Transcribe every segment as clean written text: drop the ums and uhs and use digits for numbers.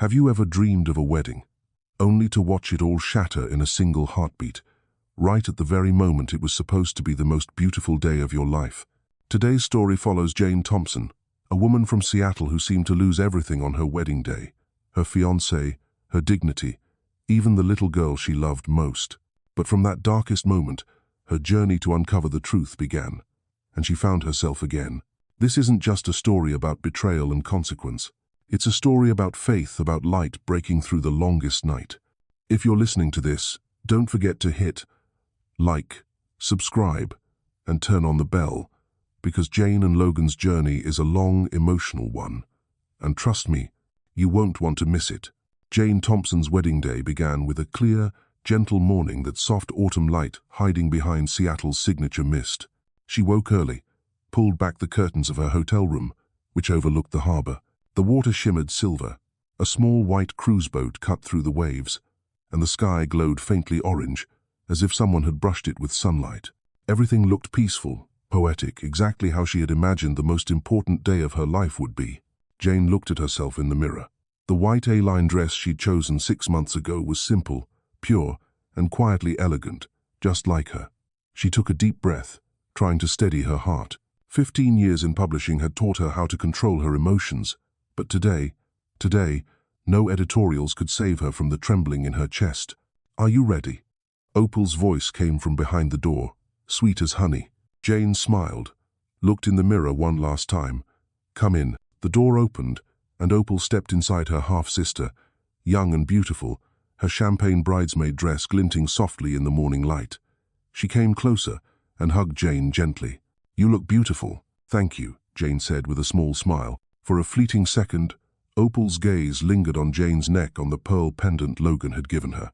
Have you ever dreamed of a wedding, only to watch it all shatter in a single heartbeat, right at the very moment it was supposed to be the most beautiful day of your life? Today's story follows Jane Thompson, a woman from Seattle who seemed to lose everything on her wedding day: her fiancé, her dignity, even the little girl she loved most. But from that darkest moment, her journey to uncover the truth began, and she found herself again. This isn't just a story about betrayal and consequence. It's a story about faith, about light breaking through the longest night. If you're listening to this, don't forget to hit like, subscribe, and turn on the bell, because Jane and Logan's journey is a long, emotional one. And trust me, you won't want to miss it. Jane Thompson's wedding day began with a clear, gentle morning, that soft autumn light hiding behind Seattle's signature mist. She woke early, pulled back the curtains of her hotel room, which overlooked the harbor. The water shimmered silver, a small white cruise boat cut through the waves, and the sky glowed faintly orange, as if someone had brushed it with sunlight. Everything looked peaceful, poetic, exactly how she had imagined the most important day of her life would be. Jane looked at herself in the mirror. The white A-line dress she'd chosen 6 months ago was simple, pure, and quietly elegant, just like her. She took a deep breath, trying to steady her heart. 15 years in publishing had taught her how to control her emotions, but today, no editorials could save her from the trembling in her chest. "Are you ready?" Opal's voice came from behind the door, sweet as honey. Jane smiled, looked in the mirror one last time. "Come in." The door opened, and Opal stepped inside her half-sister, young and beautiful, her champagne bridesmaid dress glinting softly in the morning light. She came closer and hugged Jane gently. "You look beautiful." "Thank you," Jane said with a small smile. For a fleeting second, Opal's gaze lingered on Jane's neck, on the pearl pendant Logan had given her.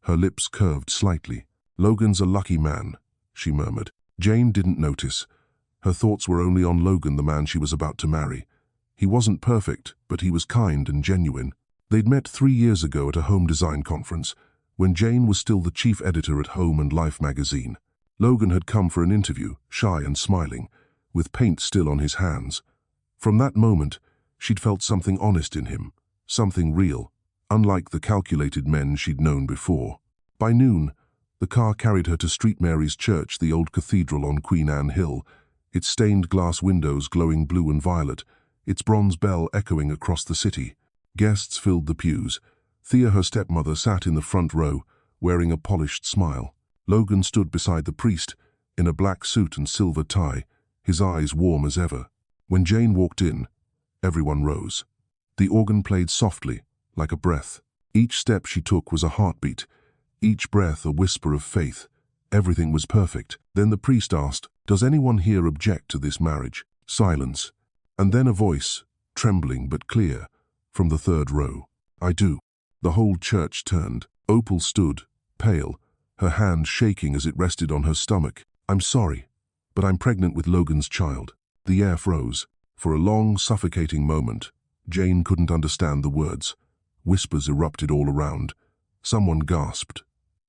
Her lips curved slightly. "Logan's a lucky man," she murmured. Jane didn't notice. Her thoughts were only on Logan, the man she was about to marry. He wasn't perfect, but he was kind and genuine. They'd met 3 years ago at a home design conference, when Jane was still the chief editor at Home and Life magazine. Logan had come for an interview, shy and smiling, with paint still on his hands. From that moment, she'd felt something honest in him, something real, unlike the calculated men she'd known before. By noon, the car carried her to St. Mary's Church, the old cathedral on Queen Anne Hill, its stained glass windows glowing blue and violet, its bronze bell echoing across the city. Guests filled the pews. Thea, her stepmother, sat in the front row, wearing a polished smile. Logan stood beside the priest, in a black suit and silver tie, his eyes warm as ever. When Jane walked in, everyone rose. The organ played softly, like a breath. Each step she took was a heartbeat, each breath a whisper of faith. Everything was perfect. Then the priest asked, "Does anyone here object to this marriage?" Silence. And then a voice, trembling but clear, from the third row. "I do." The whole church turned. Opal stood, pale, her hand shaking as it rested on her stomach. "I'm sorry, but I'm pregnant with Logan's child." The air froze. For a long, suffocating moment, Jane couldn't understand the words. Whispers erupted all around. Someone gasped.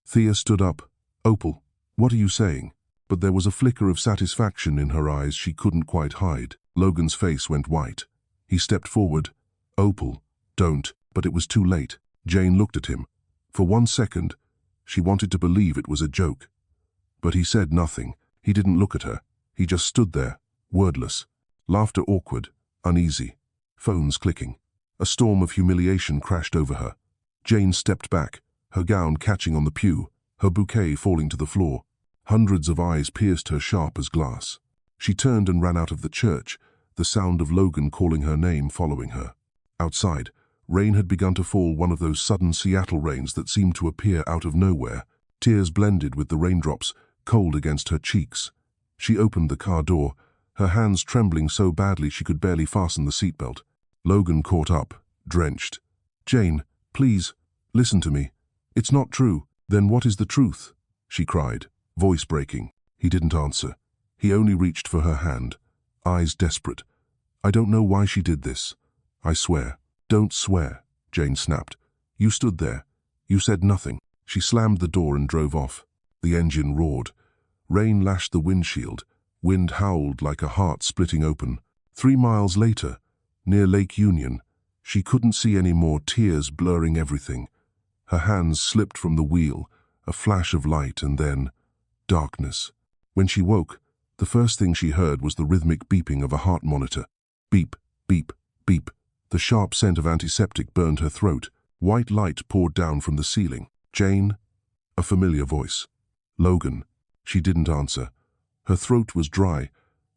Thea stood up. "Opal, what are you saying?" But there was a flicker of satisfaction in her eyes she couldn't quite hide. Logan's face went white. He stepped forward. "Opal, don't." But it was too late. Jane looked at him. For 1 second, she wanted to believe it was a joke. But he said nothing. He didn't look at her. He just stood there, wordless. Laughter awkward, uneasy. Phones clicking. A storm of humiliation crashed over her. Jane stepped back, her gown catching on the pew, her bouquet falling to the floor. Hundreds of eyes pierced her sharp as glass. She turned and ran out of the church, the sound of Logan calling her name following her. Outside, rain had begun to fall, one of those sudden Seattle rains that seemed to appear out of nowhere. Tears blended with the raindrops, cold against her cheeks. She opened the car door, her hands trembling so badly she could barely fasten the seatbelt. Logan caught up, drenched. "Jane, please, listen to me. It's not true." "Then what is the truth?" she cried, voice breaking. He didn't answer. He only reached for her hand, eyes desperate. "I don't know why she did this. I swear." "Don't swear," Jane snapped. "You stood there. You said nothing." She slammed the door and drove off. The engine roared. Rain lashed the windshield. Wind howled like a heart splitting open. 3 miles later, near Lake Union, She couldn't see any more, tears blurring everything. Her hands slipped from the wheel, a flash of light, and then darkness. When she woke, the first thing she heard was the rhythmic beeping of a heart monitor. Beep, beep, beep. The sharp scent of antiseptic burned her throat. White light poured down from the ceiling. Jane? A familiar voice. Logan. She didn't answer. Her throat was dry,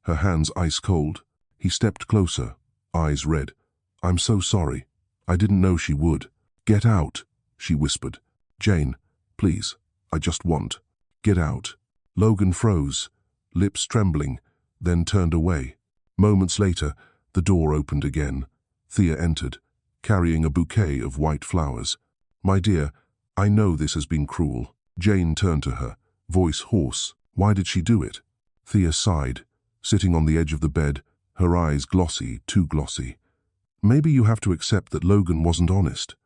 her hands ice cold. He stepped closer, eyes red. I'm so sorry. I didn't know she would. Get out, she whispered. Jane, please, I just want. Get out. Logan froze, lips trembling, then turned away. Moments later, the door opened again. Thea entered, carrying a bouquet of white flowers. My dear, I know this has been cruel. Jane turned to her, voice hoarse. Why did she do it? Thea sighed, sitting on the edge of the bed, her eyes glossy, too glossy. Maybe you have to accept that Logan wasn't honest.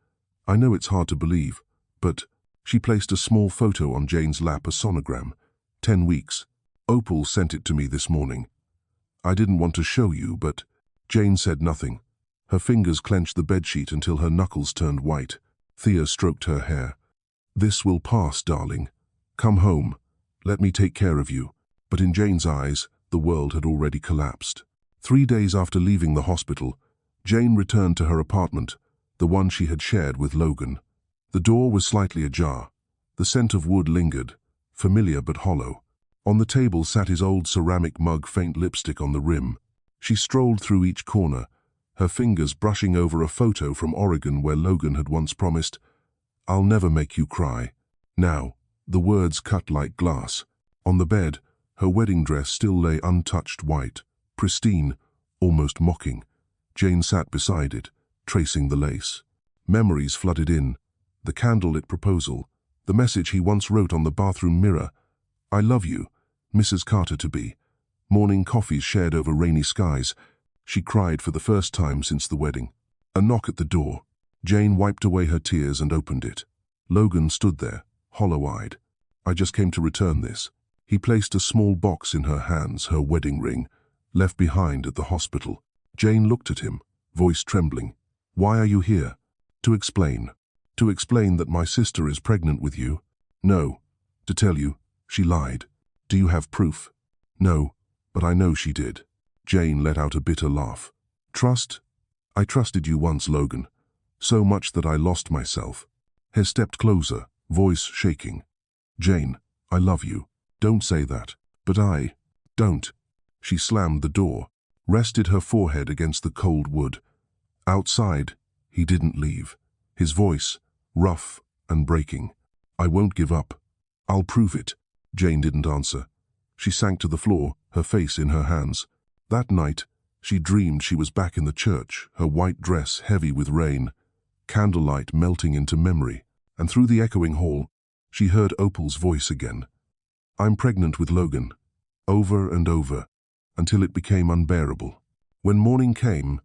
I know it's hard to believe, but she placed a small photo on Jane's lap, a sonogram. 10 weeks. Opal sent it to me this morning. I didn't want to show you, but Jane said nothing. Her fingers clenched the bedsheet until her knuckles turned white. Thea stroked her hair. This will pass, darling. Come home. Let me take care of you. But in Jane's eyes, the world had already collapsed. 3 days after leaving the hospital, Jane returned to her apartment, the one she had shared with Logan. The door was slightly ajar. The scent of wood lingered, familiar but hollow. On the table sat his old ceramic mug, faint lipstick on the rim. She strolled through each corner, her fingers brushing over a photo from Oregon where Logan had once promised, "I'll never make you cry." Now, the words cut like glass. On the bed, her wedding dress still lay untouched, white, pristine, almost mocking. Jane sat beside it, tracing the lace. Memories flooded in. The candlelit proposal, the message he once wrote on the bathroom mirror, "I love you, Mrs. Carter-to-be." Morning coffees shared over rainy skies. She cried for the first time since the wedding. A knock at the door. Jane wiped away her tears and opened it. Logan stood there, hollow-eyed. "I just came to return this." He placed a small box in her hands, her wedding ring, left behind at the hospital. Jane looked at him, voice trembling. "Why are you here?" "To explain. To explain that my sister is pregnant with you." "No. To tell you, she lied." "Do you have proof?" "No, but I know she did." Jane let out a bitter laugh. "Trust? I trusted you once, Logan. So much that I lost myself." He stepped closer, voice shaking. "Jane, I love you. Don't say that." "But I don't." She slammed the door, rested her forehead against the cold wood. Outside, he didn't leave. His voice, rough and breaking. "I won't give up. I'll prove it." Jane didn't answer. She sank to the floor, her face in her hands. That night, she dreamed she was back in the church, her white dress heavy with rain, candlelight melting into memory, and through the echoing hall, she heard Opal's voice again. "I'm pregnant with Logan." Over and over, until it became unbearable. When morning came,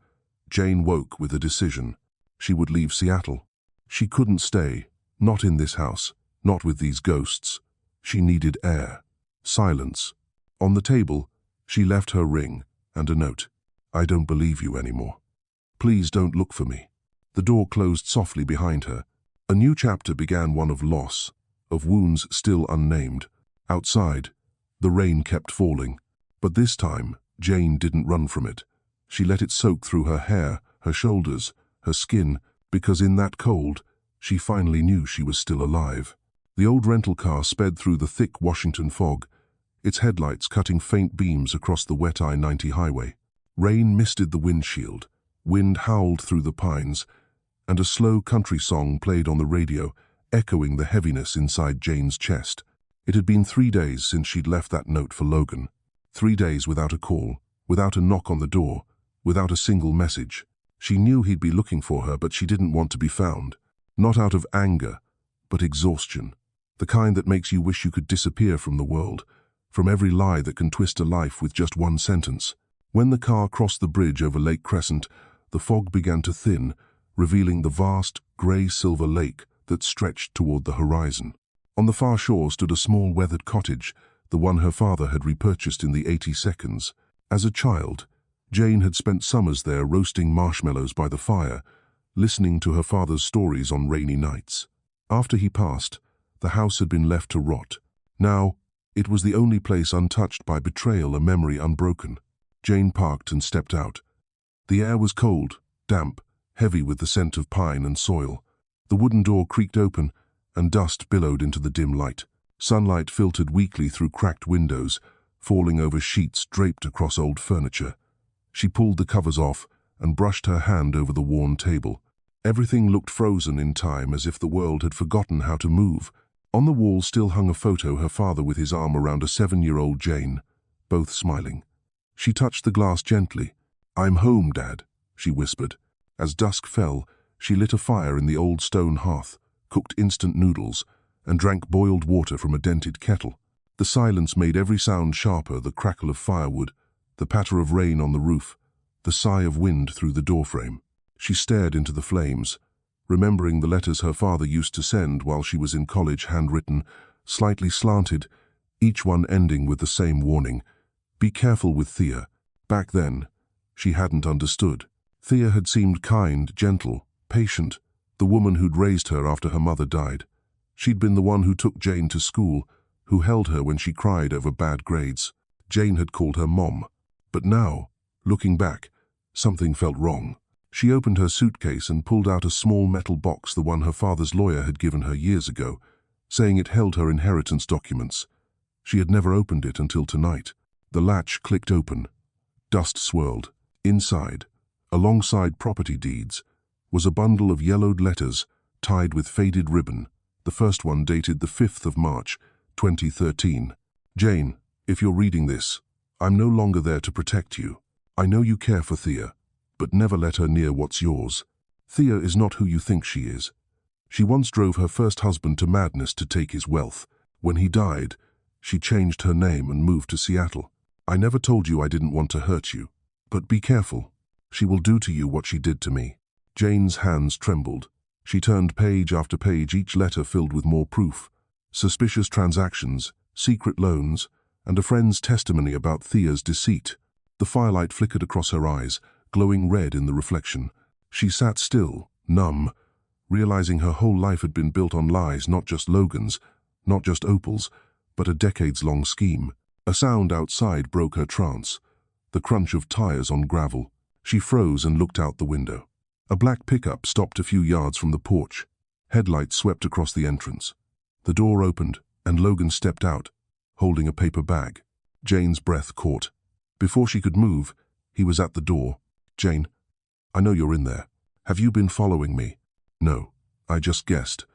Jane woke with a decision. She would leave Seattle. She couldn't stay, not in this house, not with these ghosts. She needed air, silence. On the table, she left her ring and a note. "I don't believe you anymore. Please don't look for me." The door closed softly behind her. A new chapter began, one of loss, of wounds still unnamed. Outside, the rain kept falling. But this time, Jane didn't run from it. She let it soak through her hair, her shoulders, her skin, because in that cold, she finally knew she was still alive. The old rental car sped through the thick Washington fog, its headlights cutting faint beams across the wet I-90 highway. Rain misted the windshield, wind howled through the pines, and a slow country song played on the radio, echoing the heaviness inside Jane's chest. It had been 3 days since she'd left that note for Logan. 3 days without a call, without a knock on the door, without a single message. She knew he'd be looking for her, but she didn't want to be found. Not out of anger, but exhaustion. The kind that makes you wish you could disappear from the world, from every lie that can twist a life with just one sentence. When the car crossed the bridge over Lake Crescent, the fog began to thin, revealing the vast, grey-silver lake that stretched toward the horizon. On the far shore stood a small weathered cottage, the one her father had repurchased in the 82nds. As a child, Jane had spent summers there roasting marshmallows by the fire, listening to her father's stories on rainy nights. After he passed, the house had been left to rot. Now, it was the only place untouched by betrayal, a memory unbroken. Jane parked and stepped out. The air was cold, damp, heavy with the scent of pine and soil. The wooden door creaked open, and dust billowed into the dim light. Sunlight filtered weakly through cracked windows, falling over sheets draped across old furniture. She pulled the covers off and brushed her hand over the worn table. Everything looked frozen in time, as if the world had forgotten how to move. On the wall still hung a photo, her father with his arm around a 7-year-old Jane, both smiling. She touched the glass gently. "I'm home, Dad," she whispered. As dusk fell, she lit a fire in the old stone hearth, cooked instant noodles, and drank boiled water from a dented kettle. The silence made every sound sharper, the crackle of firewood, the patter of rain on the roof, the sigh of wind through the doorframe. She stared into the flames, remembering the letters her father used to send while she was in college, handwritten, slightly slanted, each one ending with the same warning: "Be careful with Thea." Back then, she hadn't understood. Thea had seemed kind, gentle, patient, the woman who'd raised her after her mother died. She'd been the one who took Jane to school, who held her when she cried over bad grades. Jane had called her Mom. But now, looking back, something felt wrong. She opened her suitcase and pulled out a small metal box, the one her father's lawyer had given her years ago, saying it held her inheritance documents. She had never opened it until tonight. The latch clicked open. Dust swirled. Inside, alongside property deeds, was a bundle of yellowed letters tied with faded ribbon. The first one dated the 5th of March, 2013. "Jane, if you're reading this, I'm no longer there to protect you. I know you care for Thea, but never let her near what's yours. Thea is not who you think she is. She once drove her first husband to madness to take his wealth. When he died, she changed her name and moved to Seattle. I never told you I didn't want to hurt you, but be careful. She will do to you what she did to me." Jane's hands trembled. She turned page after page, each letter filled with more proof: suspicious transactions, secret loans, and a friend's testimony about Thea's deceit. The firelight flickered across her eyes, glowing red in the reflection. She sat still, numb, realizing her whole life had been built on lies, not just Logan's, not just Opal's, but a decades-long scheme. A sound outside broke her trance, the crunch of tires on gravel. She froze and looked out the window. A black pickup stopped a few yards from the porch. Headlights swept across the entrance. The door opened, and Logan stepped out, holding a paper bag. Jane's breath caught. Before she could move, he was at the door. "Jane, I know you're in there. Have you been following me?" "No, I just guessed.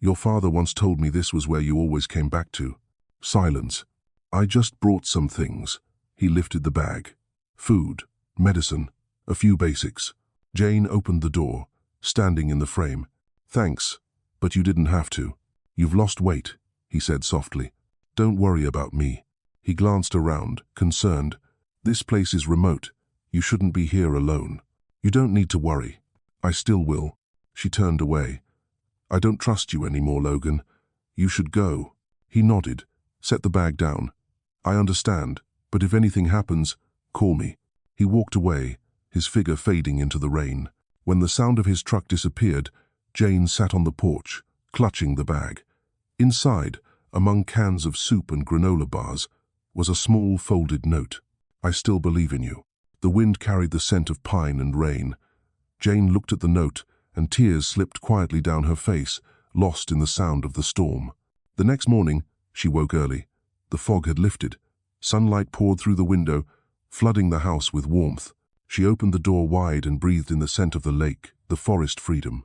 Your father once told me this was where you always came back to." Silence. "I just brought some things." He lifted the bag. Food, medicine, a few basics. Jane opened the door, standing in the frame. "Thanks, but you didn't have to. You've lost weight," he said softly. "Don't worry about me." He glanced around, concerned. "This place is remote. You shouldn't be here alone." "You don't need to worry. I still will." She turned away. "I don't trust you anymore, Logan. You should go." He nodded, set the bag down. "I understand, but if anything happens, call me." He walked away, his figure fading into the rain. When the sound of his truck disappeared, Jane sat on the porch, clutching the bag. Inside, among cans of soup and granola bars, was a small folded note. "I still believe in you." The wind carried the scent of pine and rain. Jane looked at the note, and tears slipped quietly down her face, lost in the sound of the storm. The next morning, she woke early. The fog had lifted. Sunlight poured through the window, flooding the house with warmth. She opened the door wide and breathed in the scent of the lake, the forest freedom.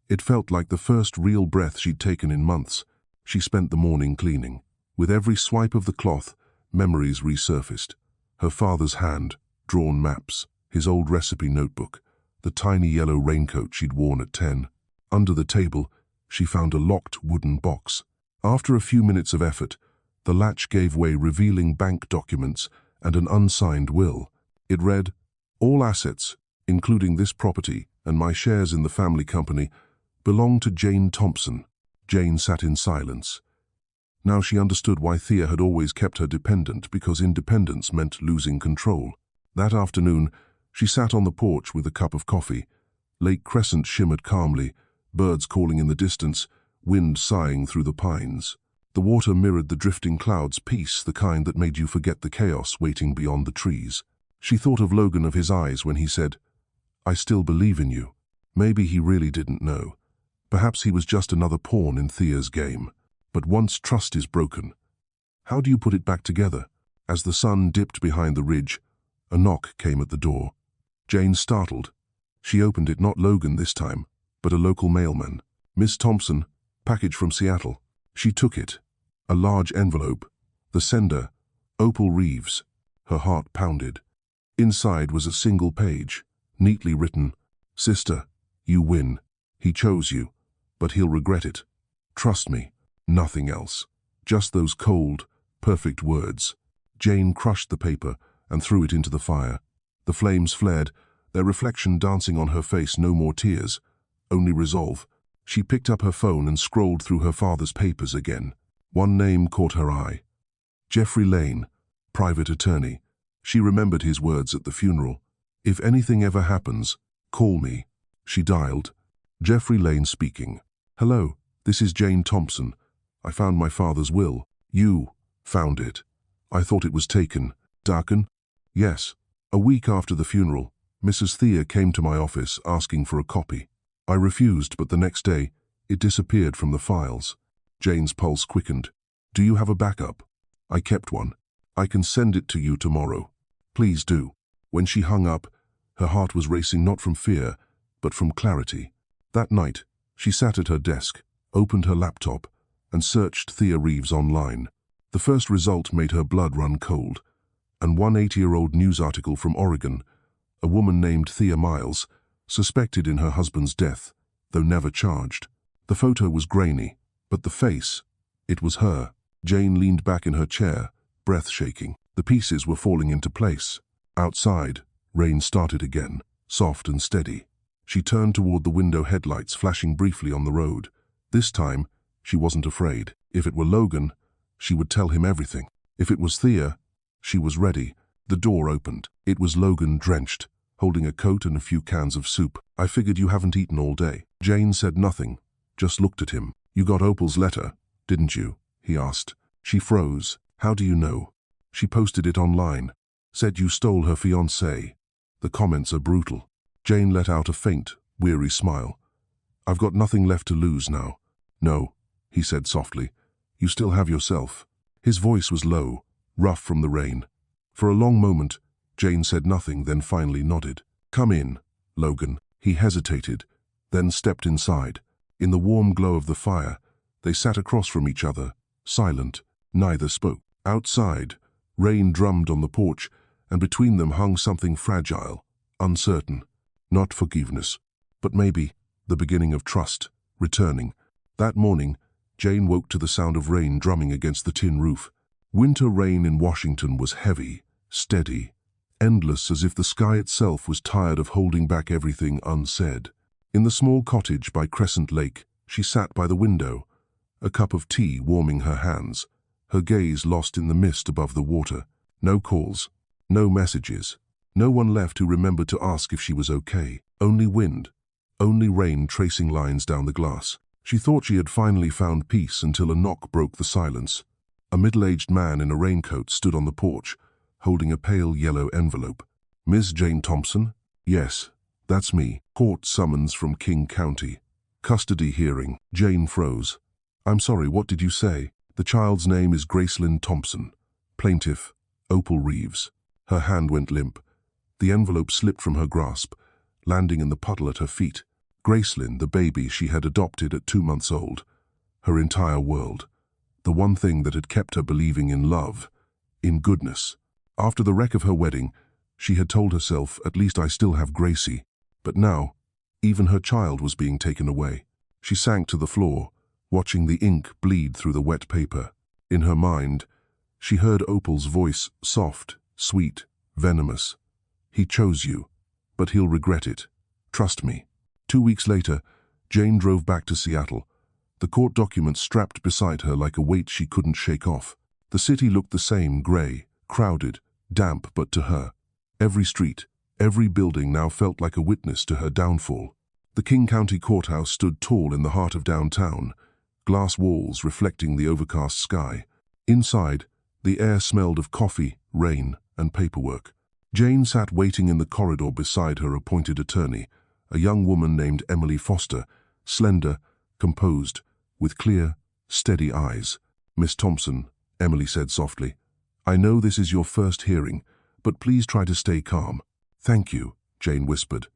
It felt like the first real breath she'd taken in months. She spent the morning cleaning. With every swipe of the cloth, memories resurfaced. Her father's hand, drawn maps, his old recipe notebook, the tiny yellow raincoat she'd worn at 10. Under the table, she found a locked wooden box. After a few minutes of effort, the latch gave way, revealing bank documents and an unsigned will. It read, "All assets, including this property and my shares in the family company, belong to Jane Thompson." Jane sat in silence. Now she understood why Thea had always kept her dependent, because independence meant losing control. That afternoon, she sat on the porch with a cup of coffee, Lake Crescent shimmered calmly, birds calling in the distance, wind sighing through the pines. The water mirrored the drifting clouds, peace, the kind that made you forget the chaos waiting beyond the trees. She thought of Logan, of his eyes when he said, "I still believe in you." Maybe he really didn't know. Perhaps he was just another pawn in Thea's game. But once trust is broken, how do you put it back together? As the sun dipped behind the ridge, a knock came at the door. Jane startled. She opened it, not Logan this time, but a local mailman. "Miss Thompson, package from Seattle." She took it. A large envelope. The sender, Opal Reeves. Her heart pounded. Inside was a single page, neatly written, "Sister, you win. He chose you, but he'll regret it. Trust me." Nothing else. Just those cold, perfect words. Jane crushed the paper and threw it into the fire. The flames flared, their reflection dancing on her face. No more tears, only resolve. She picked up her phone and scrolled through her father's papers again. One name caught her eye. Jeffrey Lane, private attorney. She remembered his words at the funeral. "If anything ever happens, call me." She dialed. Jeffrey Lane speaking. "Hello, this is Jane Thompson. I found my father's will." "You found it? I thought it was taken." "Darken?" "Yes. A week after the funeral, Mrs. Thea came to my office asking for a copy. I refused, but the next day, it disappeared from the files." Jane's pulse quickened. "Do you have a backup?" "I kept one. I can send it to you tomorrow." "Please do." When she hung up, her heart was racing, not from fear, but from clarity. That night, she sat at her desk, opened her laptop, and searched Thea Reeves online. The first result made her blood run cold. And one 80-year-old news article from Oregon, a woman named Thea Miles, suspected in her husband's death, though never charged. The photo was grainy, but the face, it was her. Jane leaned back in her chair, breath shaking. The pieces were falling into place. Outside, rain started again, soft and steady. She turned toward the window, headlights flashing briefly on the road. This time, she wasn't afraid. If it were Logan, she would tell him everything. If it was Thea, she was ready. The door opened. It was Logan, drenched, holding a coat and a few cans of soup. "I figured you haven't eaten all day." Jane said nothing, just looked at him. "You got Opal's letter, didn't you?" he asked. She froze. "How do you know?" "She posted it online. Said you stole her fiancé. The comments are brutal." Jane let out a faint, weary smile. "I've got nothing left to lose now." "No," he said softly. "You still have yourself." His voice was low, rough from the rain. For a long moment, Jane said nothing, then finally nodded. "Come in, Logan." He hesitated, then stepped inside. In the warm glow of the fire, they sat across from each other, silent. Neither spoke. Outside, rain drummed on the porch, and between them hung something fragile, uncertain. Not forgiveness, but maybe the beginning of trust, returning. That morning, Jane woke to the sound of rain drumming against the tin roof. Winter rain in Washington was heavy, steady, endless, as if the sky itself was tired of holding back everything unsaid. In the small cottage by Crescent Lake, she sat by the window, a cup of tea warming her hands, her gaze lost in the mist above the water. No calls, no messages, no one left who remembered to ask if she was okay. Only wind, only rain tracing lines down the glass. She thought she had finally found peace until a knock broke the silence. A middle-aged man in a raincoat stood on the porch, holding a pale yellow envelope. "Miss Jane Thompson?" "Yes, that's me." "Court summons from King County. Custody hearing." Jane froze. "I'm sorry, what did you say?" "The child's name is Gracelyn Thompson. Plaintiff, Opal Reeves." Her hand went limp. The envelope slipped from her grasp, landing in the puddle at her feet. Gracelyn, the baby she had adopted at 2 months old. Her entire world. The one thing that had kept her believing in love, in goodness. After the wreck of her wedding, she had told herself, "At least I still have Gracie." But now, even her child was being taken away. She sank to the floor, watching the ink bleed through the wet paper. In her mind, she heard Opal's voice, soft, sweet, venomous. "He chose you, but he'll regret it. Trust me." 2 weeks later, Jane drove back to Seattle, the court documents strapped beside her like a weight she couldn't shake off. The city looked the same, gray, crowded, damp, but to her, every street, every building now felt like a witness to her downfall. The King County Courthouse stood tall in the heart of downtown, glass walls reflecting the overcast sky. Inside, the air smelled of coffee, rain, and paperwork. Jane sat waiting in the corridor beside her appointed attorney, a young woman named Emily Foster, slender, composed, with clear, steady eyes. "Miss Thompson," Emily said softly, "I know this is your first hearing, but please try to stay calm." "Thank you," Jane whispered.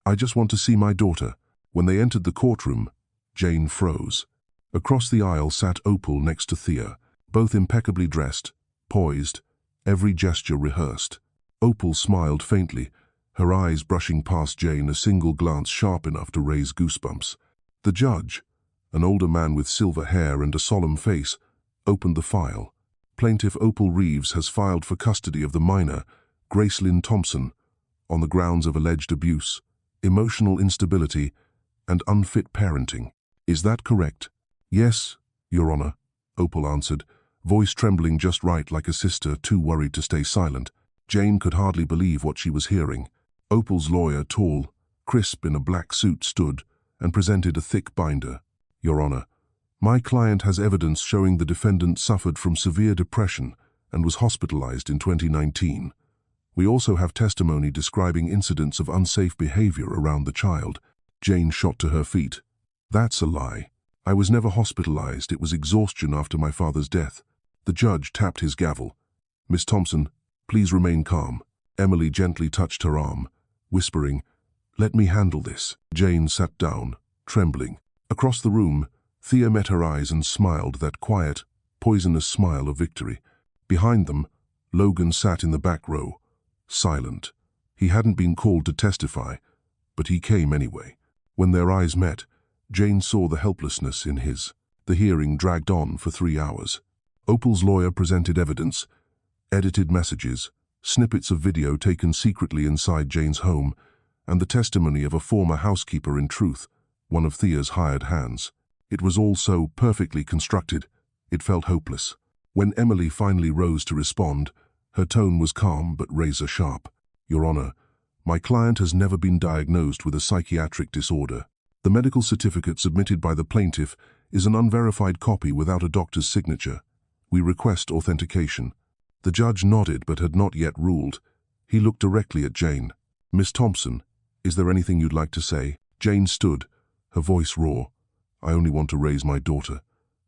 "I just want to see my daughter." When they entered the courtroom, Jane froze. Across the aisle sat Opal next to Thea, both impeccably dressed, poised, every gesture rehearsed. Opal smiled faintly, her eyes brushing past Jane, a single glance sharp enough to raise goosebumps. The judge, an older man with silver hair and a solemn face, opened the file. "Plaintiff Opal Reeves has filed for custody of the minor, Jane Thompson, on the grounds of alleged abuse, emotional instability, and unfit parenting. Is that correct?" "Yes, Your Honor," Opal answered, voice trembling just right like a sister too worried to stay silent. Jane could hardly believe what she was hearing. Opal's lawyer, tall, crisp in a black suit, stood and presented a thick binder. "Your Honor, my client has evidence showing the defendant suffered from severe depression and was hospitalized in 2019. We also have testimony describing incidents of unsafe behavior around the child." Jane shot to her feet. "That's a lie. I was never hospitalized. It was exhaustion after my father's death." The judge tapped his gavel. "Miss Thompson, please remain calm." Emily gently touched her arm, whispering, "Let me handle this." Jane sat down, trembling. Across the room, Thea met her eyes and smiled, that quiet, poisonous smile of victory. Behind them, Logan sat in the back row, silent. He hadn't been called to testify, but he came anyway. When their eyes met, Jane saw the helplessness in his. The hearing dragged on for 3 hours. Opal's lawyer presented evidence, edited messages, snippets of video taken secretly inside Jane's home, and the testimony of a former housekeeper, in truth, one of Thea's hired hands. It was all so perfectly constructed, it felt hopeless. When Emily finally rose to respond, her tone was calm but razor-sharp. "Your Honor, my client has never been diagnosed with a psychiatric disorder. The medical certificate submitted by the plaintiff is an unverified copy without a doctor's signature. We request authentication." The judge nodded but had not yet ruled. He looked directly at Jane. "Miss Thompson, is there anything you'd like to say?" Jane stood, her voice raw. "I only want to raise my daughter.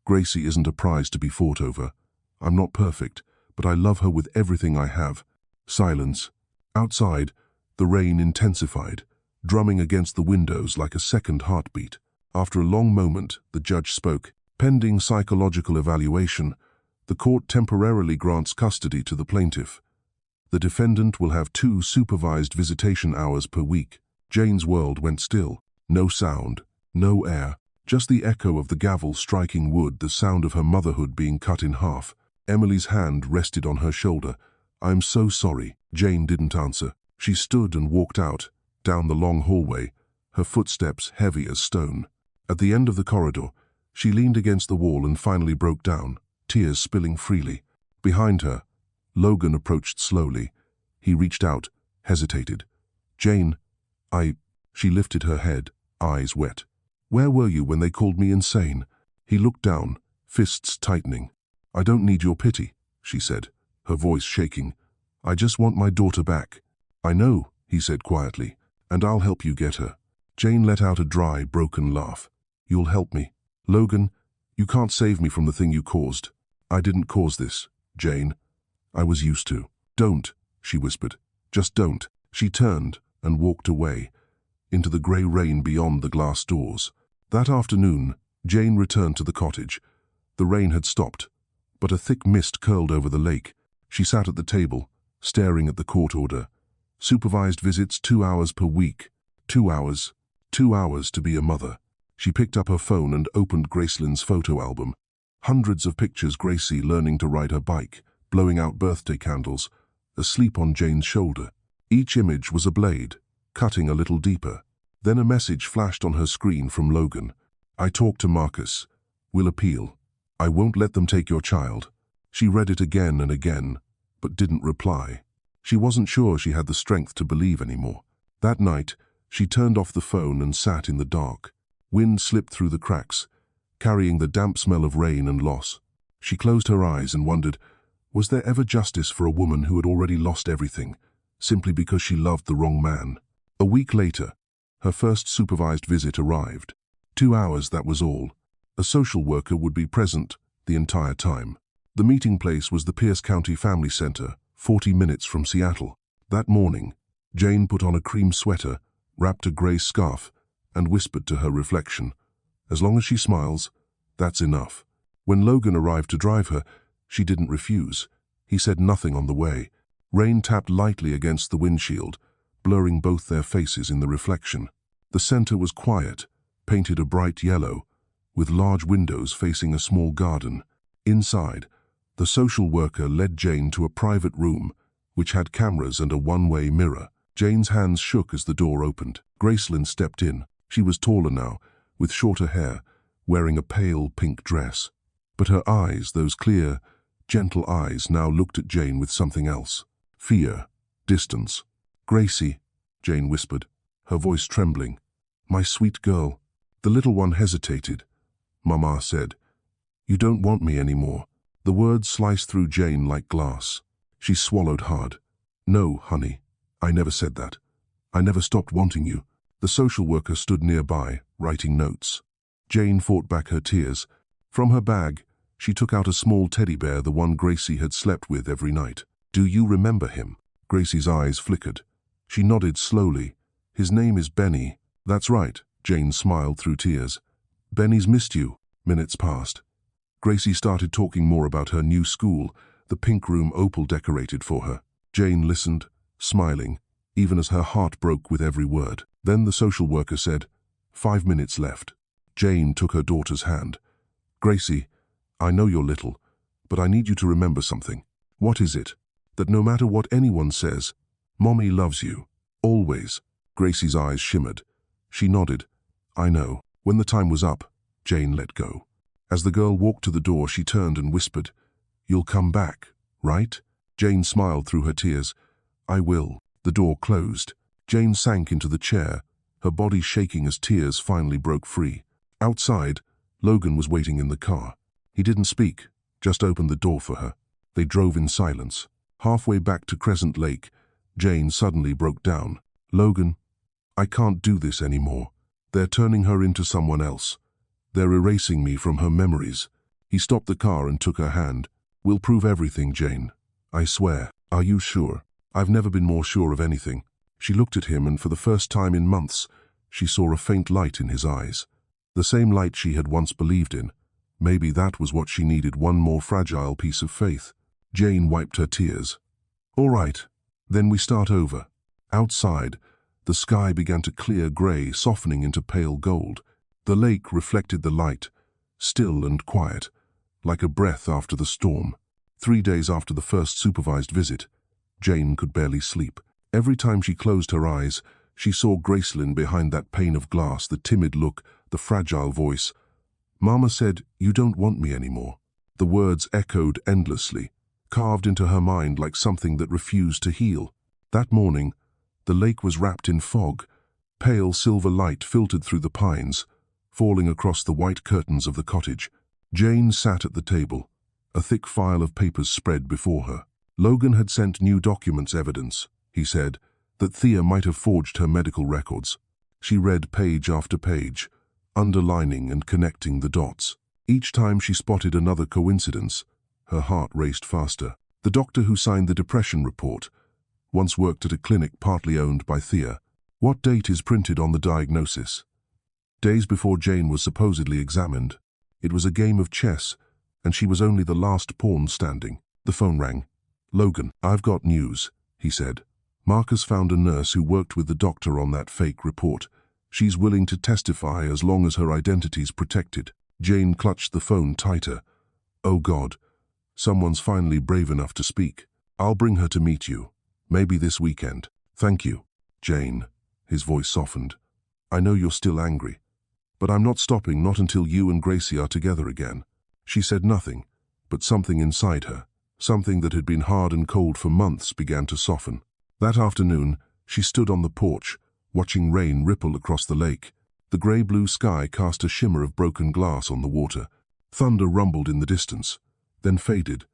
Gracie isn't a prize to be fought over. I'm not perfect, but I love her with everything I have." Silence. Outside, the rain intensified, drumming against the windows like a second heartbeat. After a long moment, the judge spoke. "Pending psychological evaluation, the court temporarily grants custody to the plaintiff. The defendant will have 2 supervised visitation hours per week." Jane's world went still. No sound, no air, just the echo of the gavel striking wood, the sound of her motherhood being cut in half. Emily's hand rested on her shoulder. "I'm so sorry." Jane didn't answer. She stood and walked out, down the long hallway, her footsteps heavy as stone. At the end of the corridor, she leaned against the wall and finally broke down, tears spilling freely. Behind her, Logan approached slowly. He reached out, hesitated. "Jane, She lifted her head, eyes wet. "Where were you when they called me insane?" He looked down, fists tightening. "I don't need your pity," she said, her voice shaking. "I just want my daughter back." "I know," he said quietly, "and I'll help you get her." Jane let out a dry, broken laugh. "You'll help me?" "Logan, you can't save me from the thing you caused." "I didn't cause this, Jane. I was used to." "Don't," she whispered. "Just don't." She turned and walked away, into the grey rain beyond the glass doors. That afternoon, Jane returned to the cottage. The rain had stopped, but a thick mist curled over the lake. She sat at the table, staring at the court order. Supervised visits 2 hours per week. 2 hours. 2 hours to be a mother. She picked up her phone and opened Gracelyn's photo album. Hundreds of pictures: Gracie learning to ride her bike, blowing out birthday candles, asleep on Jane's shoulder. Each image was a blade, cutting a little deeper. Then a message flashed on her screen from Logan. "I talked to Marcus. We'll appeal. I won't let them take your child." She read it again and again, but didn't reply. She wasn't sure she had the strength to believe anymore. That night, She turned off the phone and sat in the dark. Wind slipped through the cracks, carrying the damp smell of rain and loss. She closed her eyes and wondered, was there ever justice for a woman who had already lost everything, simply because she loved the wrong man? A week later, her first supervised visit arrived. 2 hours, that was all. A social worker would be present the entire time. The meeting place was the Pierce County Family Center, 40 minutes from Seattle. That morning, Jane put on a cream sweater, wrapped a gray scarf, and whispered to her reflection, "As long as she smiles, that's enough." When Logan arrived to drive her, she didn't refuse. He said nothing on the way. Rain tapped lightly against the windshield, blurring both their faces in the reflection. The center was quiet, painted a bright yellow, with large windows facing a small garden. Inside, the social worker led Jane to a private room, which had cameras and a one-way mirror. Jane's hands shook as the door opened. Gracelyn stepped in. She was taller now, with shorter hair, wearing a pale pink dress. But her eyes, those clear, gentle eyes, now looked at Jane with something else. Fear, distance. "Gracie," Jane whispered, her voice trembling. "My sweet girl." The little one hesitated. "Mama said, you don't want me anymore." The words sliced through Jane like glass. She swallowed hard. "No, honey, I never said that. I never stopped wanting you." The social worker stood nearby, writing notes. Jane fought back her tears. From her bag, she took out a small teddy bear, the one Gracie had slept with every night. "Do you remember him?" Gracie's eyes flickered. She nodded slowly. "His name is Benny." "That's right," Jane smiled through tears. "Benny's missed you." Minutes passed. Gracie started talking more about her new school, the pink room Opal decorated for her. Jane listened, smiling, even as her heart broke with every word. Then the social worker said, 5 minutes left. Jane took her daughter's hand. "Gracie, I know you're little, but I need you to remember something." "What is it?" "That no matter what anyone says, Mommy loves you. Always." Gracie's eyes shimmered. She nodded. "I know." When the time was up, Jane let go. As the girl walked to the door, she turned and whispered, "You'll come back, right?" Jane smiled through her tears. "I will." The door closed. Jane sank into the chair, her body shaking as tears finally broke free. Outside, Logan was waiting in the car. He didn't speak, just opened the door for her. They drove in silence. Halfway back to Crescent Lake, Jane suddenly broke down. "Logan, I can't do this anymore. They're turning her into someone else. They're erasing me from her memories." He stopped the car and took her hand. "We'll prove everything, Jane. I swear." "Are you sure?" "I've never been more sure of anything." She looked at him, and for the first time in months, she saw a faint light in his eyes. The same light she had once believed in. Maybe that was what she needed, one more fragile piece of faith. Jane wiped her tears. "All right, then we start over." Outside, the sky began to clear gray, softening into pale gold. The lake reflected the light, still and quiet, like a breath after the storm. 3 days after the first supervised visit, Jane could barely sleep. Every time she closed her eyes, she saw Gracelyn behind that pane of glass, the timid look, the fragile voice. "Mama said, you don't want me anymore." The words echoed endlessly, carved into her mind like something that refused to heal. That morning, the lake was wrapped in fog. Pale silver light filtered through the pines, falling across the white curtains of the cottage. Jane sat at the table, a thick file of papers spread before her. Logan had sent new documents, evidence, he said, that Thea might have forged her medical records. She read page after page, underlining and connecting the dots. Each time she spotted another coincidence, her heart raced faster. The doctor who signed the depression report once worked at a clinic partly owned by Thea. What date is printed on the diagnosis? Days before Jane was supposedly examined. It was a game of chess, and she was only the last pawn standing. The phone rang. "Logan, I've got news," he said. "Marcus found a nurse who worked with the doctor on that fake report. She's willing to testify as long as her identity's protected." Jane clutched the phone tighter. "Oh God, someone's finally brave enough to speak. I'll bring her to meet you. Maybe this weekend." "Thank you, Jane." His voice softened. "I know you're still angry, but I'm not stopping, not until you and Gracie are together again." She said nothing, but something inside her, something that had been hard and cold for months, began to soften. That afternoon, she stood on the porch, watching rain ripple across the lake. The grey-blue sky cast a shimmer of broken glass on the water. Thunder rumbled in the distance, then faded,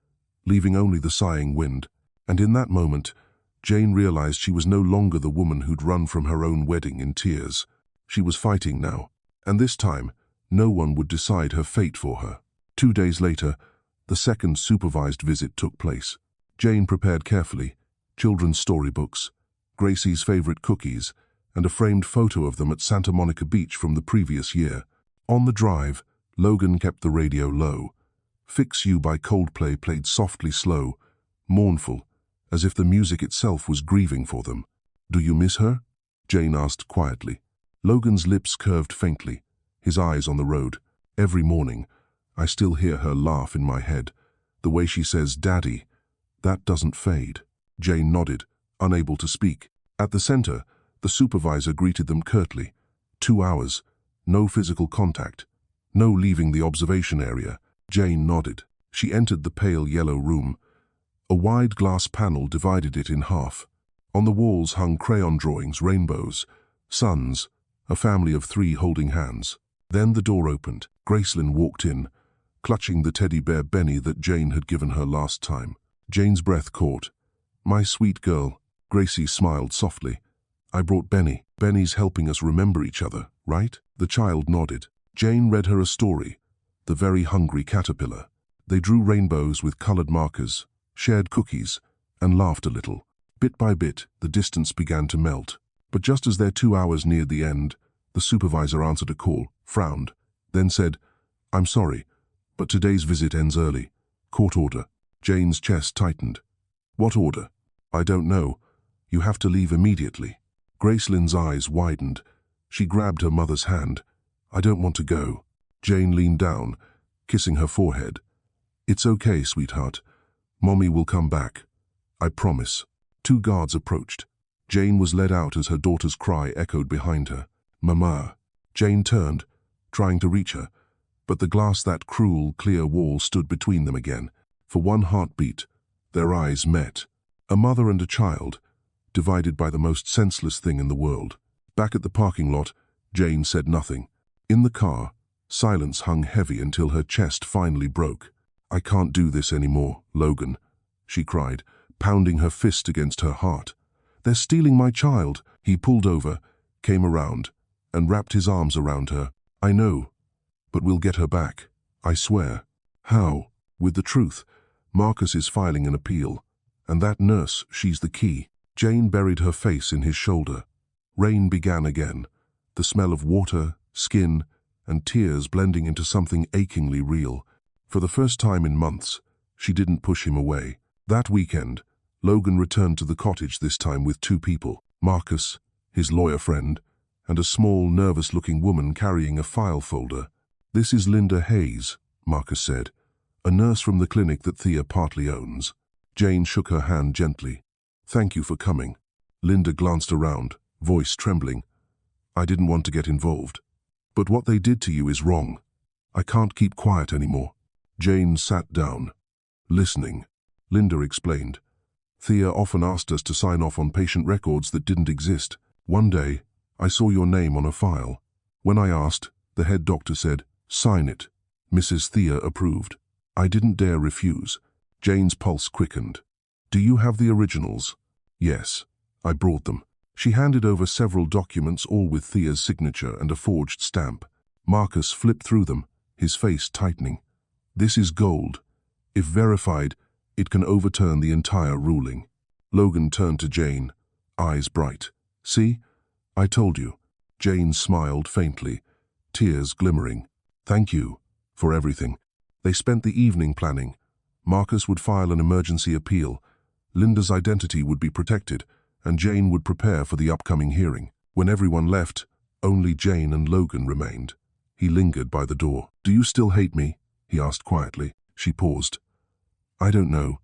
leaving only the sighing wind. And in that moment, Jane realized she was no longer the woman who'd run from her own wedding in tears. She was fighting now, and this time, no one would decide her fate for her. 2 days later, the second supervised visit took place. Jane prepared carefully, children's storybooks, Gracie's favorite cookies, and a framed photo of them at Santa Monica Beach from the previous year. On the drive, Logan kept the radio low. Fix You by Coldplay played softly slow, mournful, as if the music itself was grieving for them. "Do you miss her?" Jane asked quietly. Logan's lips curved faintly, his eyes on the road. "Every morning, I still hear her laugh in my head. The way she says, 'Daddy,' that doesn't fade." Jane nodded, unable to speak. At the center, the supervisor greeted them curtly. 2 hours, no physical contact, no leaving the observation area. Jane nodded. She entered the pale yellow room. A wide glass panel divided it in half. On the walls hung crayon drawings, rainbows, suns, a family of 3 holding hands. Then the door opened. Gracelyn walked in, clutching the teddy bear Benny that Jane had given her last time. Jane's breath caught. "My sweet girl." Gracie smiled softly. "I brought Benny. Benny's helping us remember each other, right?" The child nodded. Jane read her a story, The Very Hungry Caterpillar. They drew rainbows with colored markers, shared cookies, and laughed a little. Bit by bit, the distance began to melt. But just as their 2 hours neared the end, the supervisor answered a call, frowned, then said, "I'm sorry, but today's visit ends early. Court order." Jane's chest tightened. "What order?" "I don't know. You have to leave immediately." Gracelyn's eyes widened. She grabbed her mother's hand. "I don't want to go." Jane leaned down, kissing her forehead. "It's okay, sweetheart. Mommy will come back. I promise." 2 guards approached. Jane was led out as her daughter's cry echoed behind her. "Mama." Jane turned, trying to reach her, but the glass, that cruel, clear wall, stood between them again. For one heartbeat, their eyes met. A mother and a child, divided by the most senseless thing in the world. Back at the parking lot, Jane said nothing. In the car, silence hung heavy until her chest finally broke. "I can't do this anymore, Logan," she cried, pounding her fist against her heart. "They're stealing my child." He pulled over, came around, and wrapped his arms around her. "I know, but we'll get her back. I swear." "How?" "With the truth. Marcus is filing an appeal. And that nurse, she's the key." Jane buried her face in his shoulder. Rain began again, the smell of water, skin, and tears blending into something achingly real. For the first time in months, she didn't push him away. That weekend, Logan returned to the cottage, this time with 2 people, Marcus, his lawyer friend, and a small, nervous-looking woman carrying a file folder. "This is Linda Hayes," Marcus said, "a nurse from the clinic that Thea partly owns." Jane shook her hand gently. "Thank you for coming." Linda glanced around, voice trembling. "I didn't want to get involved. But what they did to you is wrong. I can't keep quiet anymore." Jane sat down, listening. Linda explained. "Thea often asked us to sign off on patient records that didn't exist. One day, I saw your name on a file. When I asked, the head doctor said, 'Sign it.' Mrs. Thea approved. I didn't dare refuse." Jane's pulse quickened. "Do you have the originals?" "Yes, I brought them." She handed over several documents, all with Thea's signature and a forged stamp. Marcus flipped through them, his face tightening. "This is gold. If verified, it can overturn the entire ruling." Logan turned to Jane, eyes bright. "See? I told you." Jane smiled faintly, tears glimmering. "Thank you for everything." They spent the evening planning. Marcus would file an emergency appeal. Linda's identity would be protected, and Jane would prepare for the upcoming hearing. When everyone left, only Jane and Logan remained. He lingered by the door. "Do you still hate me?" he asked quietly. She paused. "I don't know,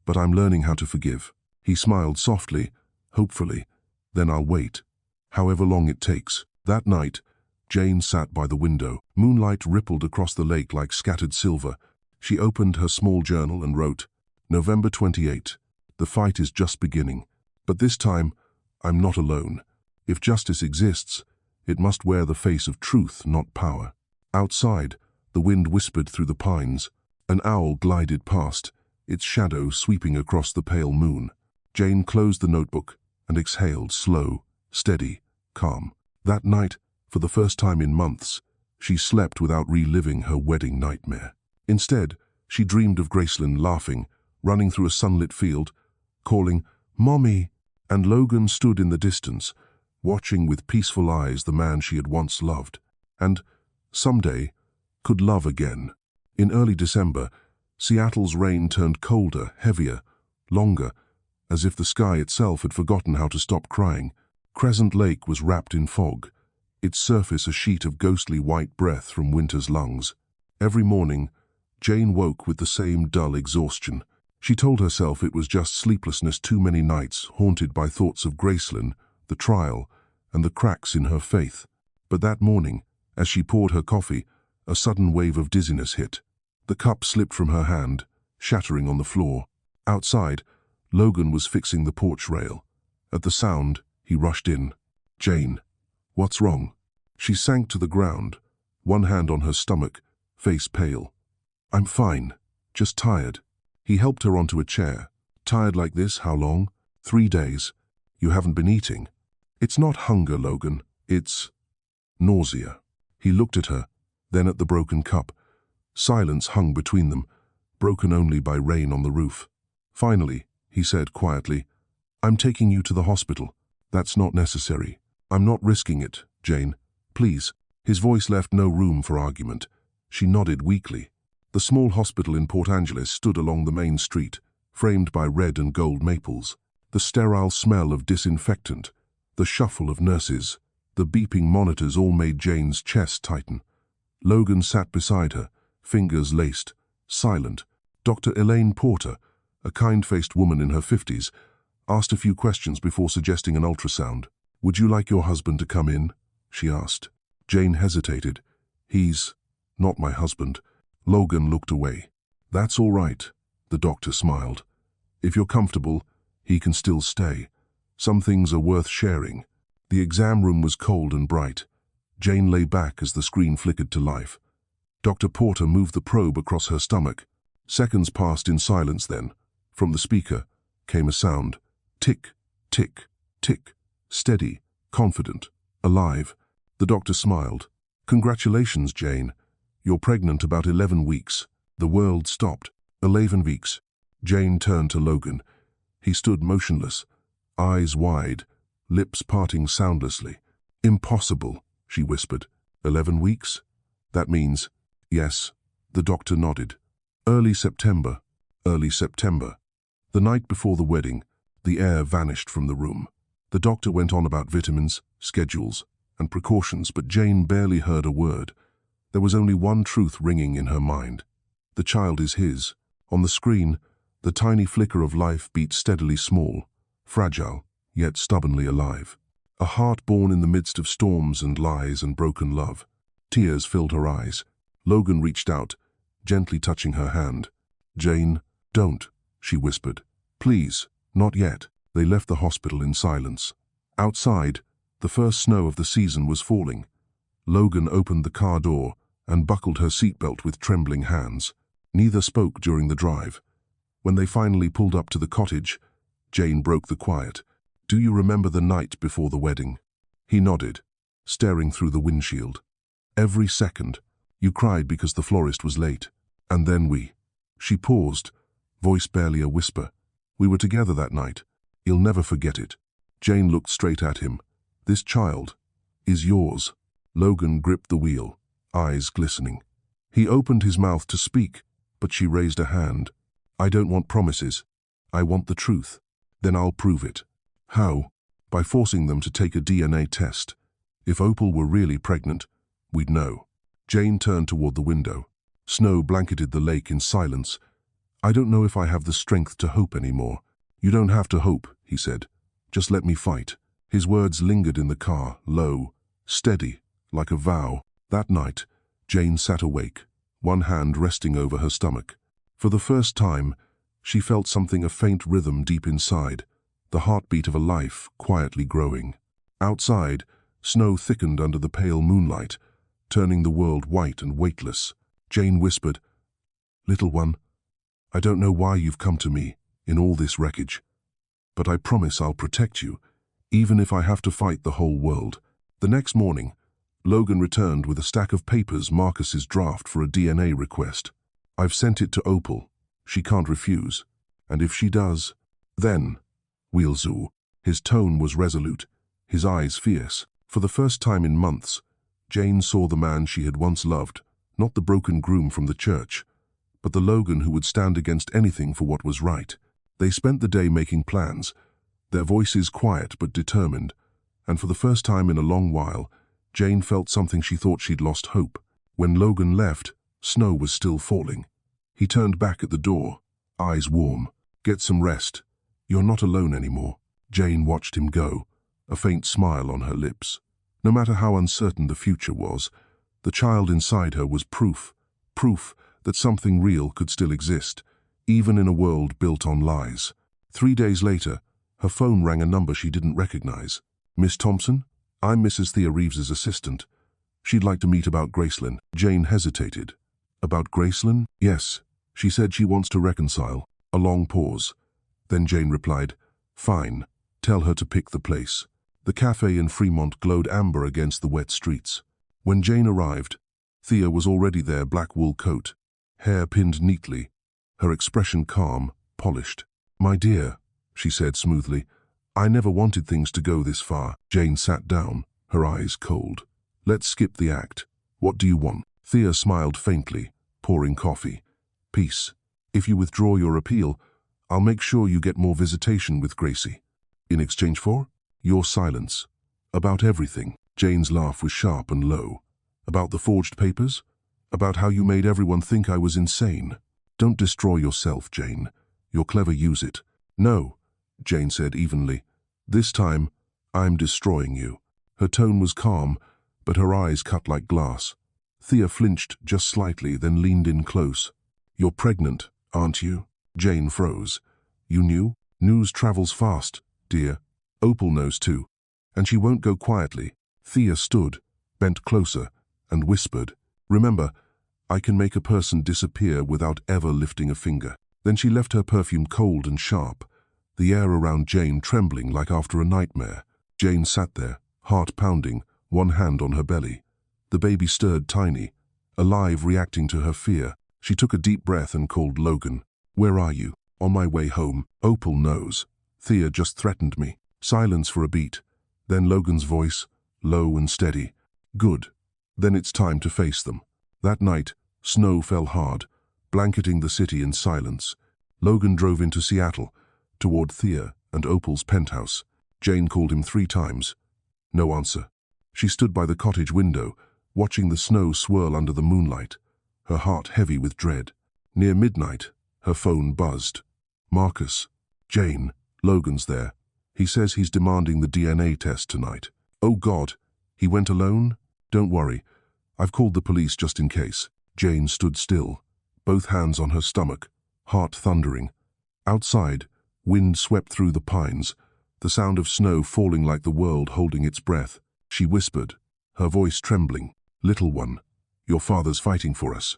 but I'm learning how to forgive." He smiled softly, hopefully. "Then I'll wait, however long it takes." That night, Jane sat by the window. Moonlight rippled across the lake like scattered silver. She opened her small journal and wrote, "November 28. The fight is just beginning. But this time, I'm not alone. If justice exists, it must wear the face of truth, not power. Outside, the wind whispered through the pines. An owl glided past, its shadow sweeping across the pale moon. Jane closed the notebook and exhaled, slow, steady, calm. That night, for the first time in months, she slept without reliving her wedding nightmare. Instead, she dreamed of Gracelyn laughing, running through a sunlit field, calling, "Mommy!" And Logan stood in the distance, watching with peaceful eyes the man she had once loved, and, someday, could love again. In early December, Seattle's rain turned colder, heavier, longer, as if the sky itself had forgotten how to stop crying. Crescent Lake was wrapped in fog, its surface a sheet of ghostly white breath from winter's lungs. Every morning, Jane woke with the same dull exhaustion. She told herself it was just sleeplessness, too many nights haunted by thoughts of Gracelyn, the trial, and the cracks in her faith. But that morning, as she poured her coffee, a sudden wave of dizziness hit. The cup slipped from her hand, shattering on the floor. Outside, Logan was fixing the porch rail. At the sound, he rushed in. "Jane, what's wrong?" She sank to the ground, one hand on her stomach, face pale. "I'm fine, just tired." He helped her onto a chair. "Tired like this, how long?" 3 days. "You haven't been eating." "It's not hunger, Logan. It's nausea." He looked at her, then at the broken cup. Silence hung between them, broken only by rain on the roof. Finally, he said quietly, "I'm taking you to the hospital." "That's not necessary." "I'm not risking it, Jane. Please." His voice left no room for argument. She nodded weakly. The small hospital in Port Angeles stood along the main street, framed by red and gold maples. The sterile smell of disinfectant, the shuffle of nurses, the beeping monitors all made Jane's chest tighten. Logan sat beside her, fingers laced, silent. Dr. Elaine Porter, a kind-faced woman in her 50s, asked a few questions before suggesting an ultrasound. "Would you like your husband to come in?" she asked. Jane hesitated. "He's not my husband." Logan looked away. "That's all right," the doctor smiled. "If you're comfortable, he can still stay. Some things are worth sharing." The exam room was cold and bright. Jane lay back as the screen flickered to life. Dr. Porter moved the probe across her stomach. Seconds passed in silence then. From the speaker came a sound. Tick, tick, tick. Steady, confident, alive. The doctor smiled. "Congratulations, Jane. You're pregnant about 11 weeks. The world stopped. 11 weeks. Jane turned to Logan. He stood motionless, eyes wide, lips parting soundlessly. "Impossible," she whispered. 11 weeks? That means, yes. The doctor nodded. Early September. Early September. The night before the wedding, the air vanished from the room. The doctor went on about vitamins, schedules, and precautions, but Jane barely heard a word. There was only one truth ringing in her mind. The child is his. On the screen, the tiny flicker of life beat steadily small, fragile, yet stubbornly alive. A heart born in the midst of storms and lies and broken love. Tears filled her eyes. Logan reached out, gently touching her hand. "Jane, don't," she whispered. "Please, not yet." They left the hospital in silence. Outside, the first snow of the season was falling. Logan opened the car door and buckled her seatbelt with trembling hands. Neither spoke during the drive. When they finally pulled up to the cottage, Jane broke the quiet. "Do you remember the night before the wedding?" He nodded, staring through the windshield. "Every second. You cried because the florist was late. And then we." She paused, voice barely a whisper. "We were together that night. You'll never forget it." Jane looked straight at him. "This child is yours." Logan gripped the wheel, eyes glistening. He opened his mouth to speak, but she raised a hand. "I don't want promises. I want the truth. Then I'll prove it." "How?" "By forcing them to take a DNA test. If Opal were really pregnant, we'd know." Jane turned toward the window. Snow blanketed the lake in silence. "I don't know if I have the strength to hope anymore." "You don't have to hope," he said. "Just let me fight." His words lingered in the car, low, steady, like a vow. That night, Jane sat awake, one hand resting over her stomach. For the first time, she felt something, a faint rhythm deep inside, the heartbeat of a life quietly growing. Outside, snow thickened under the pale moonlight, turning the world white and weightless. Jane whispered, "Little one, I don't know why you've come to me in all this wreckage, but I promise I'll protect you, even if I have to fight the whole world." The next morning, Logan returned with a stack of papers, Marcus's draft for a DNA request. "I've sent it to Opal. She can't refuse. And if she does, then we'll zoo." His tone was resolute, his eyes fierce. For the first time in months, Jane saw the man she had once loved, not the broken groom from the church, but the Logan who would stand against anything for what was right. They spent the day making plans, their voices quiet but determined, and for the first time in a long while, Jane felt something she thought she'd lost hope. When Logan left, snow was still falling. He turned back at the door, eyes warm. "Get some rest. You're not alone anymore." Jane watched him go, a faint smile on her lips. No matter how uncertain the future was, the child inside her was proof that something real could still exist, even in a world built on lies. 3 days later, her phone rang a number she didn't recognize. "Miss Thompson? I'm Mrs. Thea Reeves's assistant. She'd like to meet about Gracelyn." Jane hesitated. "About Gracelyn?" "Yes. She said she wants to reconcile." A long pause. Then Jane replied, "Fine. Tell her to pick the place." The cafe in Fremont glowed amber against the wet streets. When Jane arrived, Thea was already there, black wool coat, hair pinned neatly, her expression calm, polished. "My dear," she said smoothly, "I never wanted things to go this far." Jane sat down, her eyes cold. "Let's skip the act. What do you want?" Thea smiled faintly, pouring coffee. "Peace. If you withdraw your appeal, I'll make sure you get more visitation with Gracie. In exchange for your silence. About everything." Jane's laugh was sharp and low. "About the forged papers? About how you made everyone think I was insane? Don't destroy yourself, Jane. You're clever, use it." "No," Jane said evenly. "This time, I'm destroying you." Her tone was calm, but her eyes cut like glass. Thea flinched just slightly, then leaned in close. "You're pregnant, aren't you?" Jane froze. "You knew? News travels fast, dear. Opal knows too. And she won't go quietly." Thea stood, bent closer, and whispered, "Remember, I can make a person disappear without ever lifting a finger." Then she left her perfume cold and sharp, the air around Jane trembling like after a nightmare. Jane sat there, heart pounding, one hand on her belly. The baby stirred tiny, alive, reacting to her fear. She took a deep breath and called Logan. "Where are you?" "On my way home." "Opal knows. Thea just threatened me." Silence for a beat. Then Logan's voice, low and steady. "Good. Then it's time to face them." That night, snow fell hard, blanketing the city in silence. Logan drove into Seattle, toward Thea and Opal's penthouse. Jane called him 3 times. No answer. She stood by the cottage window, watching the snow swirl under the moonlight, her heart heavy with dread. Near midnight, her phone buzzed. "Marcus." "Jane, Logan's there. He says he's demanding the DNA test tonight." "Oh God, he went alone?" "Don't worry. I've called the police just in case." Jane stood still, both hands on her stomach, heart thundering. Outside, wind swept through the pines, the sound of snow falling like the world holding its breath. She whispered, her voice trembling, "Little one, your father's fighting for us."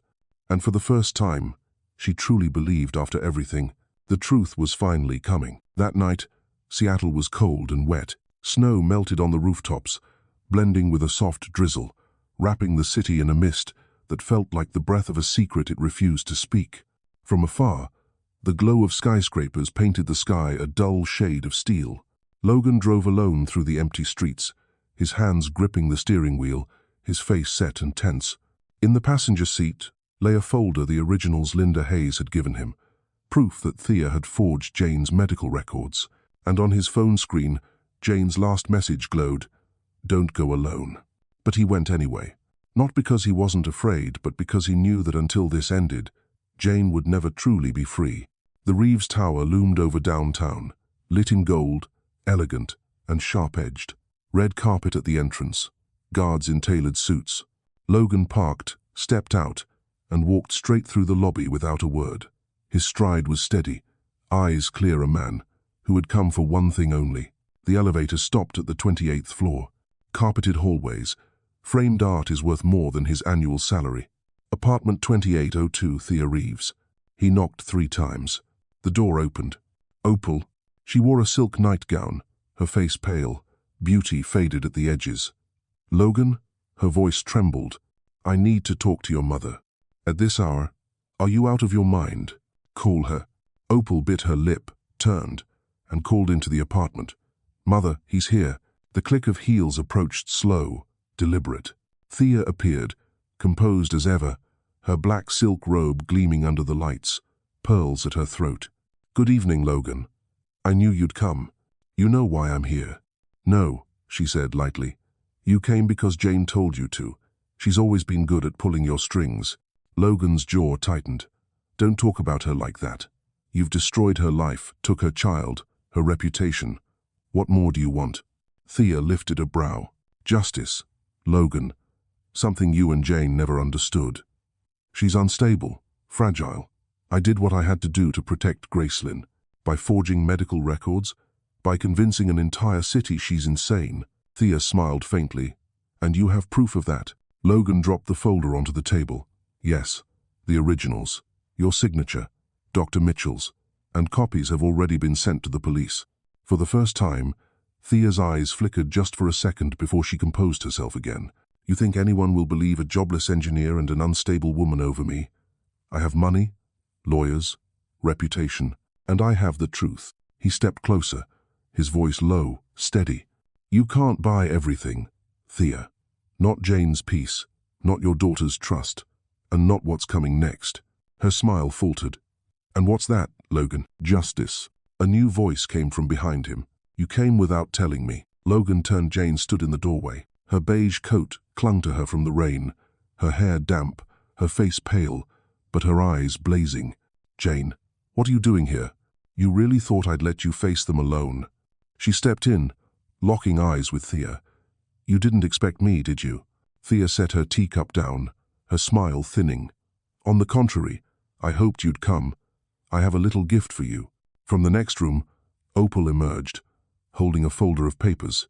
And for the first time, she truly believed after everything, the truth was finally coming. That night, Seattle was cold and wet. Snow melted on the rooftops, blending with a soft drizzle, wrapping the city in a mist that felt like the breath of a secret it refused to speak. From afar, the glow of skyscrapers painted the sky a dull shade of steel. Logan drove alone through the empty streets, his hands gripping the steering wheel, his face set and tense. In the passenger seat lay a folder the originals Linda Hayes had given him, proof that Thea had forged Jane's medical records. And on his phone screen, Jane's last message glowed, "Don't go alone." But he went anyway. Not because he wasn't afraid, but because he knew that until this ended, Jane would never truly be free. The Reeves Tower loomed over downtown, lit in gold, elegant and sharp-edged. Red carpet at the entrance, guards in tailored suits. Logan parked, stepped out, and walked straight through the lobby without a word. His stride was steady, eyes clear, a man who had come for one thing only. The elevator stopped at the 28th floor. Carpeted hallways. Framed art is worth more than his annual salary. Apartment 2802, Thea Reeves. He knocked 3 times. The door opened. Opal. She wore a silk nightgown, her face pale, beauty faded at the edges. Logan? Her voice trembled. I need to talk to your mother. At this hour? Are you out of your mind? Call her. Opal bit her lip, turned, and called into the apartment. Mother, he's here. The click of heels approached slow, deliberate. Thea appeared, composed as ever, her black silk robe gleaming under the lights, pearls at her throat. Good evening, Logan. I knew you'd come. You know why I'm here. No, she said lightly. You came because Jane told you to. She's always been good at pulling your strings. Logan's jaw tightened. Don't talk about her like that. You've destroyed her life, took her child, her reputation. What more do you want? Thea lifted a brow. Justice. Logan. Something you and Jane never understood. She's unstable, fragile. I did what I had to do to protect Gracelyn. By forging medical records, by convincing an entire city she's insane. Thea smiled faintly. And you have proof of that? Logan dropped the folder onto the table. Yes, the originals. Your signature, Dr. Mitchell's, and copies have already been sent to the police. For the first time, Thea's eyes flickered just for a second before she composed herself again. You think anyone will believe a jobless engineer and an unstable woman over me? I have money, lawyers, reputation, and I have the truth. He stepped closer, his voice low, steady. You can't buy everything, Thea. Not Jane's peace, not your daughter's trust, and not what's coming next. Her smile faltered. And what's that, Logan? Justice. A new voice came from behind him. You came without telling me. Logan turned. Jane stood in the doorway. Her beige coat clung to her from the rain, her hair damp, her face pale, but her eyes blazing. Jane, what are you doing here? You really thought I'd let you face them alone? She stepped in, locking eyes with Thea. You didn't expect me, did you? Thea set her teacup down, her smile thinning. On the contrary, I hoped you'd come. I have a little gift for you. From the next room, Opal emerged, holding a folder of papers.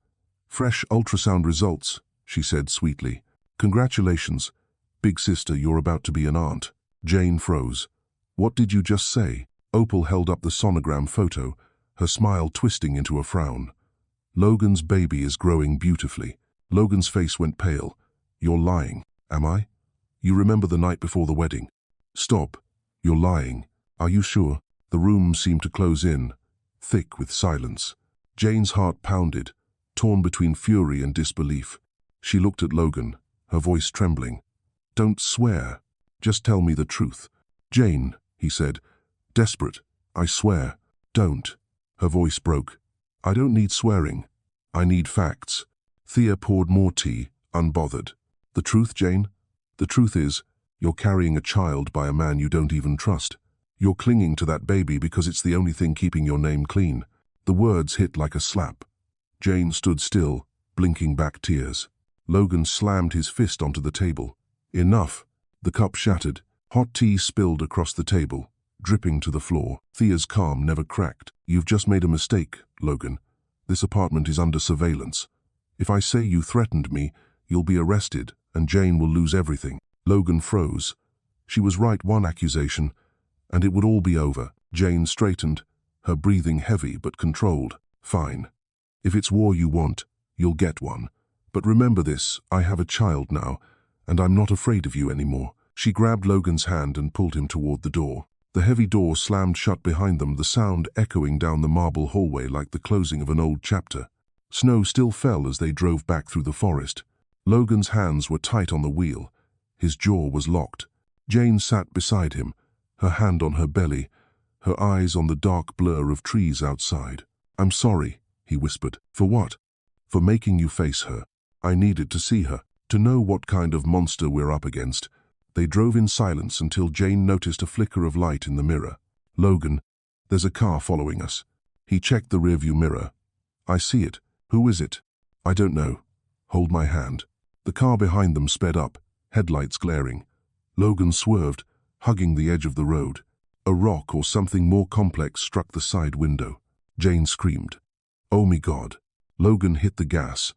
Fresh ultrasound results, she said sweetly. Congratulations. Big sister, you're about to be an aunt. Jane froze. What did you just say? Opal held up the sonogram photo, her smile twisting into a frown. Logan's baby is growing beautifully. Logan's face went pale. You're lying, am I? You remember the night before the wedding? Stop. You're lying. Are you sure? The room seemed to close in, thick with silence. Jane's heart pounded, torn between fury and disbelief. She looked at Logan, her voice trembling. Don't swear. Just tell me the truth. Jane, he said, desperate. I swear. Don't. Her voice broke. I don't need swearing. I need facts. Thea poured more tea, unbothered. The truth, Jane? The truth is, you're carrying a child by a man you don't even trust. You're clinging to that baby because it's the only thing keeping your name clean. The words hit like a slap. Jane stood still, blinking back tears. Logan slammed his fist onto the table. Enough. The cup shattered. Hot tea spilled across the table, dripping to the floor. Thea's calm never cracked. You've just made a mistake, Logan. This apartment is under surveillance. If I say you threatened me, you'll be arrested, and Jane will lose everything. Logan froze. She was right, one accusation, and it would all be over. Jane straightened, her breathing heavy but controlled. Fine. If it's war you want, you'll get one. But remember this, I have a child now, and I'm not afraid of you anymore. She grabbed Logan's hand and pulled him toward the door. The heavy door slammed shut behind them, the sound echoing down the marble hallway like the closing of an old chapter. Snow still fell as they drove back through the forest. Logan's hands were tight on the wheel. His jaw was locked. Jane sat beside him, her hand on her belly, her eyes on the dark blur of trees outside. I'm sorry, he whispered. For what? For making you face her. I needed to see her, to know what kind of monster we're up against. They drove in silence until Jane noticed a flicker of light in the mirror. Logan, there's a car following us. He checked the rearview mirror. I see it. Who is it? I don't know. Hold my hand. The car behind them sped up, headlights glaring. Logan swerved, hugging the edge of the road. A rock or something more complex struck the side window. Jane screamed. Oh my God. Logan hit the gas.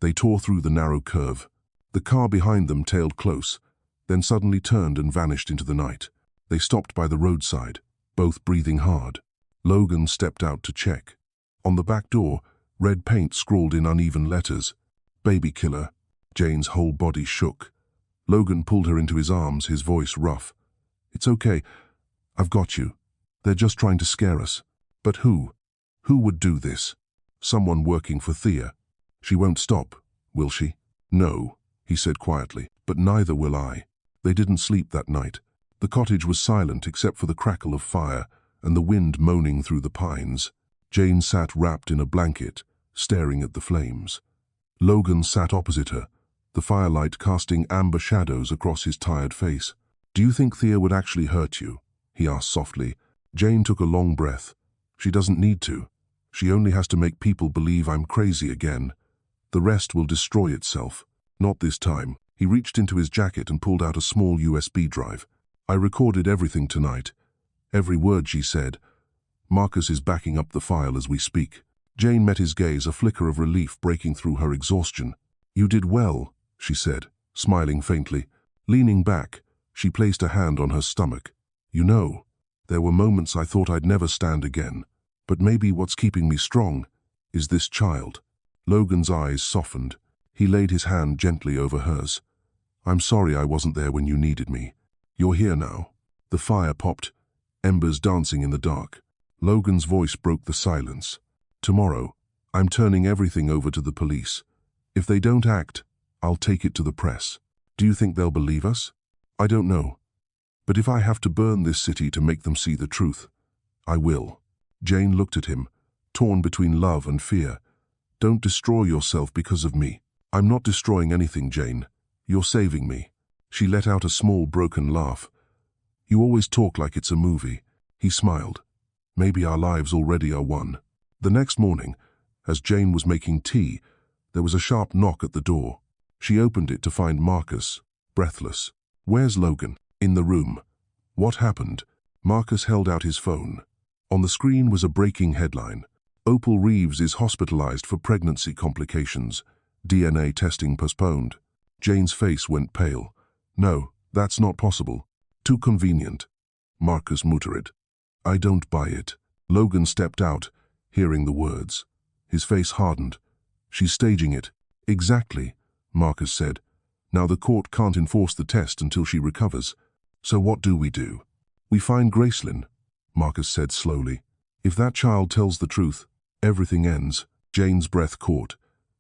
They tore through the narrow curve. The car behind them tailed close, then suddenly turned and vanished into the night. They stopped by the roadside, both breathing hard. Logan stepped out to check. On the back door, red paint scrawled in uneven letters. "Baby killer." Jane's whole body shook. Logan pulled her into his arms, his voice rough. "It's okay. I've got you. They're just trying to scare us." "But who? Who would do this?" "Someone working for Thea. She won't stop, will she?" "No," he said quietly, "but neither will I." They didn't sleep that night. The cottage was silent except for the crackle of fire and the wind moaning through the pines. Jane sat wrapped in a blanket, staring at the flames. Logan sat opposite her, the firelight casting amber shadows across his tired face. "Do you think Thea would actually hurt you?" he asked softly. Jane took a long breath. "She doesn't need to. She only has to make people believe I'm crazy again. The rest will destroy itself. Not this time." He reached into his jacket and pulled out a small USB drive. "I recorded everything tonight. Every word she said. Marcus is backing up the file as we speak." Jane met his gaze, a flicker of relief breaking through her exhaustion. "You did well," she said, smiling faintly. Leaning back, she placed a hand on her stomach. "You know, there were moments I thought I'd never stand again. But maybe what's keeping me strong is this child." Logan's eyes softened. He laid his hand gently over hers. "I'm sorry I wasn't there when you needed me. You're here now." The fire popped, embers dancing in the dark. Logan's voice broke the silence. "Tomorrow, I'm turning everything over to the police. If they don't act, I'll take it to the press. Do you think they'll believe us? I don't know. But if I have to burn this city to make them see the truth, I will." Jane looked at him, torn between love and fear. "Don't destroy yourself because of me." "I'm not destroying anything, Jane. You're saving me." She let out a small, broken laugh. "You always talk like it's a movie." He smiled. "Maybe our lives already are one." The next morning, as Jane was making tea, there was a sharp knock at the door. She opened it to find Marcus, breathless. "Where's Logan?" "In the room." "What happened?" Marcus held out his phone. On the screen was a breaking headline. "Opal Reeves is hospitalized for pregnancy complications. DNA testing postponed." Jane's face went pale. "No, that's not possible. Too convenient." Marcus muttered. "I don't buy it." Logan stepped out, hearing the words. His face hardened. "She's staging it." "Exactly," Marcus said. "Now the court can't enforce the test until she recovers. So what do? "We find Gracelyn," Marcus said slowly. "If that child tells the truth, everything ends." Jane's breath caught.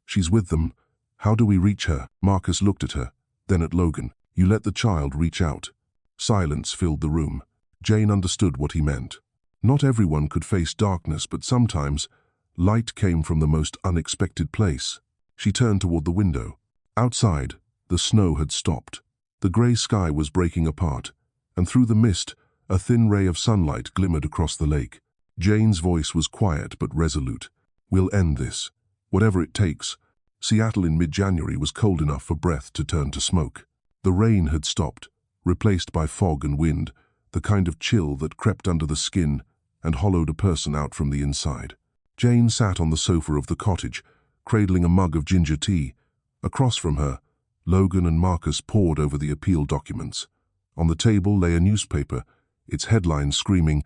"She's with them. How do we reach her?" Marcus looked at her, then at Logan. "You let the child reach out." Silence filled the room. Jane understood what he meant. Not everyone could face darkness, but sometimes light came from the most unexpected place. She turned toward the window. Outside, the snow had stopped. The grey sky was breaking apart, and through the mist, a thin ray of sunlight glimmered across the lake. Jane's voice was quiet but resolute. "We'll end this, whatever it takes." Seattle in mid-January was cold enough for breath to turn to smoke. The rain had stopped, replaced by fog and wind, the kind of chill that crept under the skin and hollowed a person out from the inside. Jane sat on the sofa of the cottage, cradling a mug of ginger tea. Across from her, Logan and Marcus pored over the appeal documents. On the table lay a newspaper, its headline screaming,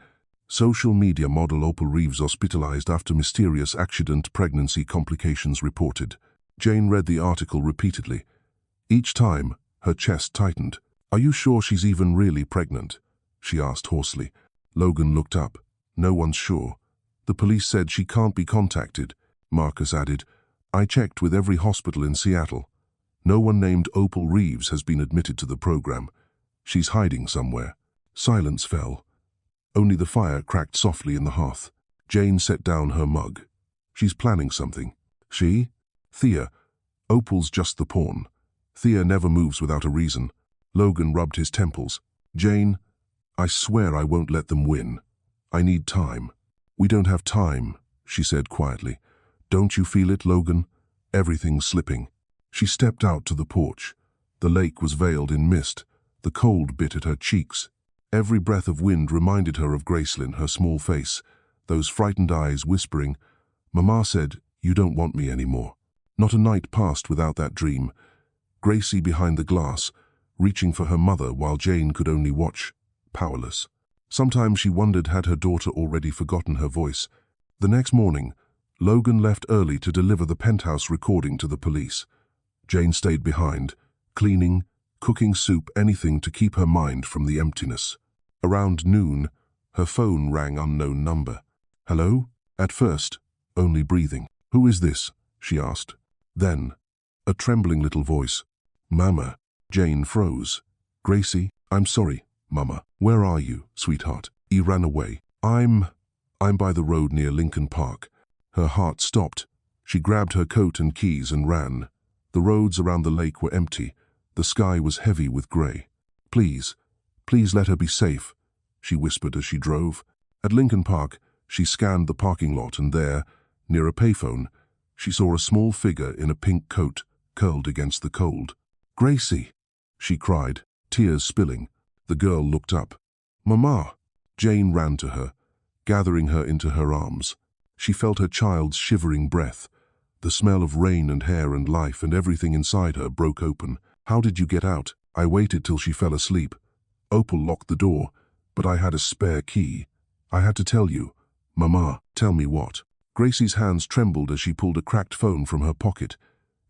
"Social media model Opal Reeves hospitalized after mysterious accident, pregnancy complications reported." Jane read the article repeatedly. Each time, her chest tightened. "Are you sure she's even really pregnant?" she asked hoarsely. Logan looked up. "No one's sure. The police said she can't be contacted." Marcus added, "I checked with every hospital in Seattle. No one named Opal Reeves has been admitted to the program. She's hiding somewhere." Silence fell. Only the fire cracked softly in the hearth. Jane set down her mug. "She's planning something." "She?" "Thea. Opal's just the pawn. Thea never moves without a reason." Logan rubbed his temples. "Jane, I swear I won't let them win. I need time." "We don't have time," she said quietly. "Don't you feel it, Logan? Everything's slipping." She stepped out to the porch. The lake was veiled in mist. The cold bit at her cheeks. Every breath of wind reminded her of Gracelyn, her small face, those frightened eyes whispering, "Mama said, You don't want me anymore. Not a night passed without that dream. Gracie behind the glass, reaching for her mother while Jane could only watch, powerless. Sometimes she wondered had her daughter already forgotten her voice. The next morning, Logan left early to deliver the penthouse recording to the police. Jane stayed behind, cleaning, cooking soup, anything to keep her mind from the emptiness. Around noon, her phone rang unknown number. Hello? At first, only breathing. Who is this? She asked. Then, a trembling little voice. Mama. Jane froze. Gracie, I'm sorry, Mama. Where are you, sweetheart? He ran away. I'm by the road near Lincoln Park. Her heart stopped. She grabbed her coat and keys and ran. The roads around the lake were empty. The sky was heavy with grey. Please let her be safe, she whispered as she drove. At Lincoln Park, she scanned the parking lot and there, near a payphone, she saw a small figure in a pink coat, curled against the cold. Gracie, she cried, tears spilling. The girl looked up. Mama! Jane ran to her, gathering her into her arms. She felt her child's shivering breath. The smell of rain and hair and life and everything inside her broke open. How did you get out? I waited till she fell asleep. Opal locked the door, but I had a spare key. I had to tell you. Mama, tell me what? Gracie's hands trembled as she pulled a cracked phone from her pocket,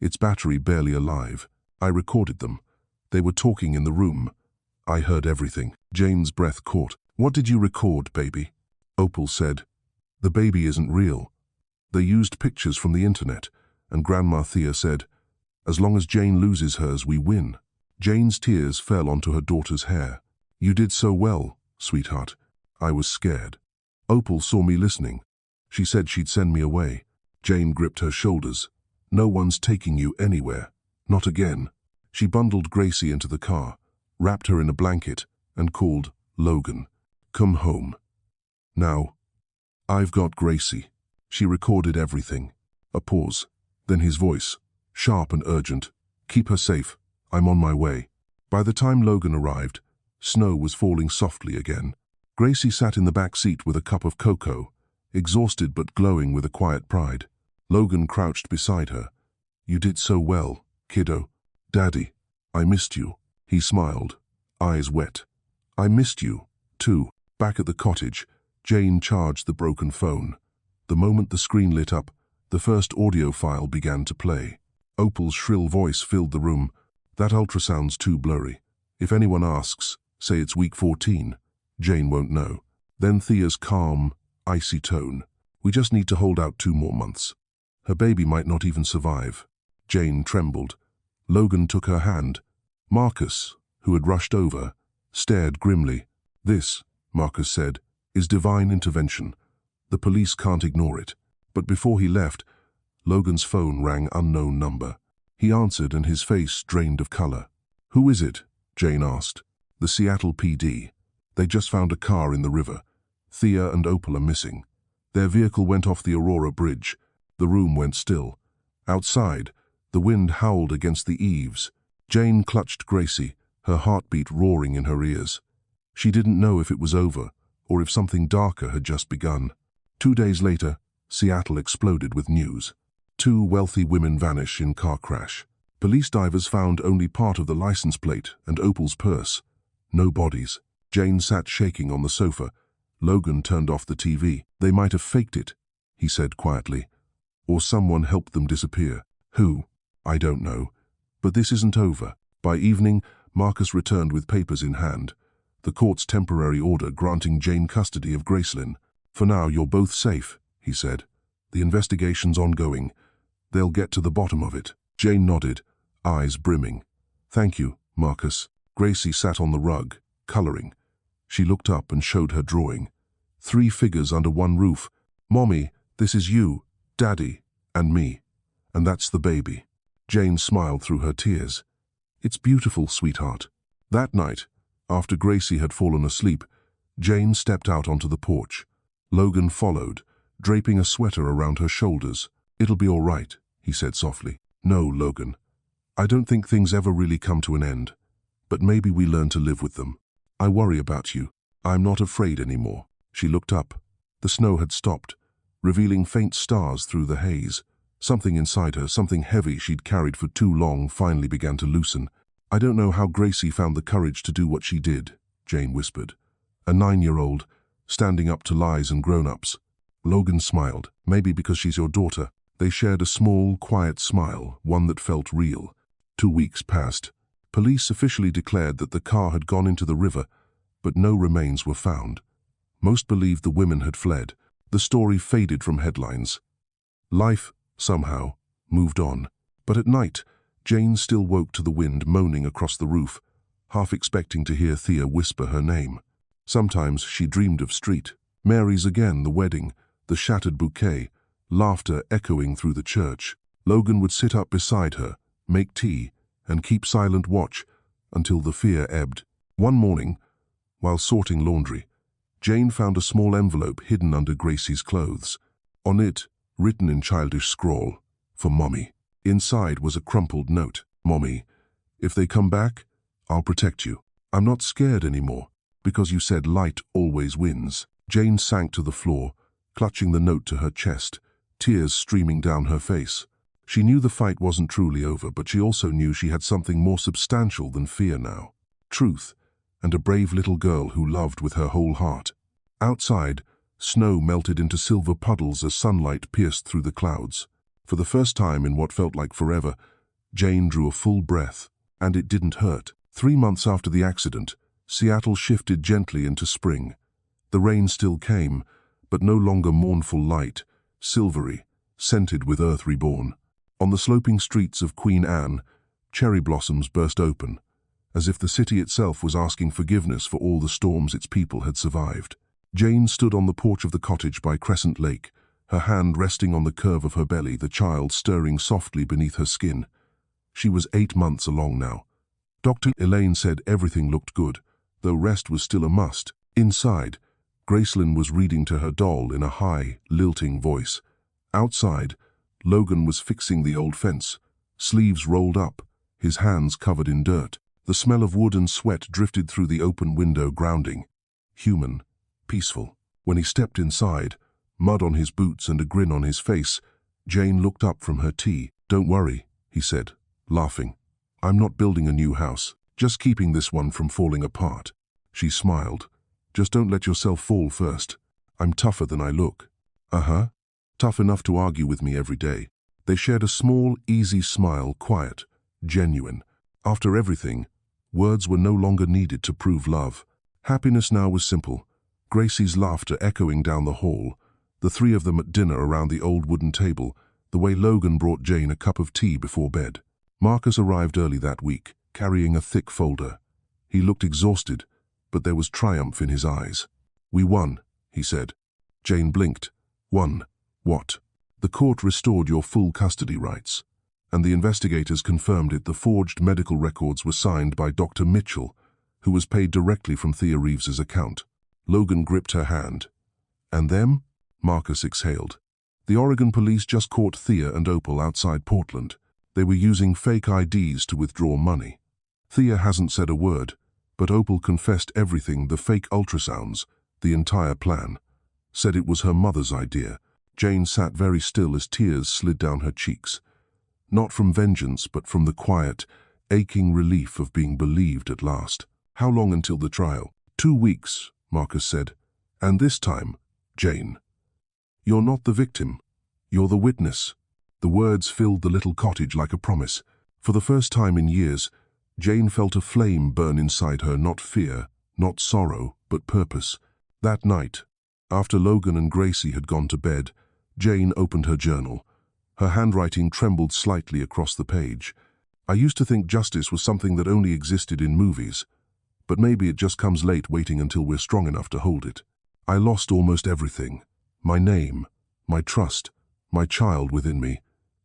its battery barely alive. I recorded them. They were talking in the room. I heard everything. Jane's breath caught. What did you record, baby? Opal said. The baby isn't real. They used pictures from the internet, and Grandma Thea said, as long as Jane loses hers, we win. Jane's tears fell onto her daughter's hair. You did so well, sweetheart. I was scared. Opal saw me listening. She said she'd send me away. Jane gripped her shoulders. No one's taking you anywhere. Not again. She bundled Gracie into the car, wrapped her in a blanket, and called Logan. Come home. Now. I've got Gracie. She recorded everything. A pause. Then his voice, sharp and urgent. Keep her safe. I'm on my way. By the time Logan arrived, snow was falling softly again. Gracie sat in the back seat with a cup of cocoa, exhausted but glowing with a quiet pride. Logan crouched beside her. You did so well, kiddo. Daddy, I missed you. He smiled, eyes wet. I missed you, too. Back at the cottage, Jane charged the broken phone. The moment the screen lit up, the first audio file began to play. Opal's shrill voice filled the room. That ultrasound's too blurry. If anyone asks, say it's week 14. Jane won't know. Then Thea's calm, icy tone. We just need to hold out 2 more months. Her baby might not even survive. Jane trembled. Logan took her hand. Marcus, who had rushed over, stared grimly. This, Marcus said, is divine intervention. The police can't ignore it. But before he left, Logan's phone rang unknown number. He answered and his face drained of color. Who is it? Jane asked. The Seattle PD. They just found a car in the river. Thea and Opal are missing. Their vehicle went off the Aurora Bridge. The room went still. Outside, the wind howled against the eaves. Jane clutched Gracie, her heartbeat roaring in her ears. She didn't know if it was over, or if something darker had just begun. 2 days later, Seattle exploded with news. 2 wealthy women vanish in car crash. Police divers found only part of the license plate and Opal's purse. No bodies. Jane sat shaking on the sofa. Logan turned off the TV. They might have faked it, he said quietly. Or someone helped them disappear. Who? I don't know. But this isn't over. By evening, Marcus returned with papers in hand. The court's temporary order granting Jane custody of Gracelyn. For now, you're both safe, he said. The investigation's ongoing. They'll get to the bottom of it. Jane nodded, eyes brimming. Thank you, Marcus. Gracie sat on the rug, coloring. She looked up and showed her drawing. 3 figures under one roof. Mommy, this is you, Daddy, and me. And that's the baby. Jane smiled through her tears. It's beautiful, sweetheart. That night, after Gracie had fallen asleep, Jane stepped out onto the porch. Logan followed, draping a sweater around her shoulders. It'll be all right, he said softly. No, Logan. I don't think things ever really come to an end. But maybe we learn to live with them. I worry about you. I'm not afraid anymore. She looked up. The snow had stopped, revealing faint stars through the haze. Something inside her, something heavy she'd carried for too long, finally began to loosen. "I don't know how Gracie found the courage to do what she did," Jane whispered. "A 9-year-old, standing up to lies and grown-ups." Logan smiled. "Maybe because she's your daughter." They shared a small, quiet smile, one that felt real. 2 weeks passed. Police officially declared that the car had gone into the river, but no remains were found. Most believed the women had fled. The story faded from headlines. Life, somehow, moved on. But at night, Jane still woke to the wind moaning across the roof, half expecting to hear Thea whisper her name. Sometimes she dreamed of Street. Mary's again, the wedding, the shattered bouquet, laughter echoing through the church. Logan would sit up beside her, make tea, and keep silent watch until the fear ebbed. One morning, while sorting laundry, Jane found a small envelope hidden under Gracie's clothes. On it, written in childish scrawl, "For Mommy." Inside was a crumpled note. "Mommy, if they come back, I'll protect you. I'm not scared anymore, because you said light always wins." Jane sank to the floor, clutching the note to her chest, tears streaming down her face. She knew the fight wasn't truly over, but she also knew she had something more substantial than fear now. Truth, and a brave little girl who loved with her whole heart. Outside, snow melted into silver puddles as sunlight pierced through the clouds. For the first time in what felt like forever, Jane drew a full breath, and it didn't hurt. 3 months after the accident, Seattle shifted gently into spring. The rain still came, but no longer mournful light, silvery, scented with earth reborn. On the sloping streets of Queen Anne, cherry blossoms burst open, as if the city itself was asking forgiveness for all the storms its people had survived. Jane stood on the porch of the cottage by Crescent Lake, her hand resting on the curve of her belly, the child stirring softly beneath her skin. She was 8 months along now. Dr. Elaine said everything looked good, though rest was still a must. Inside, Gracelyn was reading to her doll in a high, lilting voice. Outside, Logan was fixing the old fence, sleeves rolled up, his hands covered in dirt. The smell of wood and sweat drifted through the open window, grounding. Human, peaceful. When he stepped inside, mud on his boots and a grin on his face, Jane looked up from her tea. "Don't worry," he said, laughing. "I'm not building a new house, just keeping this one from falling apart." She smiled. "Just don't let yourself fall first. I'm tougher than I look." "Uh-huh. Tough enough to argue with me every day." They shared a small, easy smile, quiet, genuine. After everything, words were no longer needed to prove love. Happiness now was simple. Gracie's laughter echoing down the hall, the three of them at dinner around the old wooden table, the way Logan brought Jane a cup of tea before bed. Marcus arrived early that week, carrying a thick folder. He looked exhausted, but there was triumph in his eyes. "We won," he said. Jane blinked. "Won? What?" "The court restored your full custody rights, and the investigators confirmed it. The forged medical records were signed by Dr. Mitchell, who was paid directly from Thea Reeves's account." Logan gripped her hand. "And them?" Marcus exhaled. "The Oregon police just caught Thea and Opal outside Portland. They were using fake IDs to withdraw money. Thea hasn't said a word, but Opal confessed everything, the fake ultrasounds, the entire plan. Said it was her mother's idea." Jane sat very still as tears slid down her cheeks. Not from vengeance, but from the quiet, aching relief of being believed at last. "How long until the trial?" 2 weeks, Marcus said. "And this time, Jane, you're not the victim. You're the witness." The words filled the little cottage like a promise. For the first time in years, Jane felt a flame burn inside her, not fear, not sorrow, but purpose. That night, after Logan and Gracie had gone to bed, Jane opened her journal. Her handwriting trembled slightly across the page. "I used to think justice was something that only existed in movies, but maybe it just comes late, waiting until we're strong enough to hold it. I lost almost everything. My name, my trust, my child within me.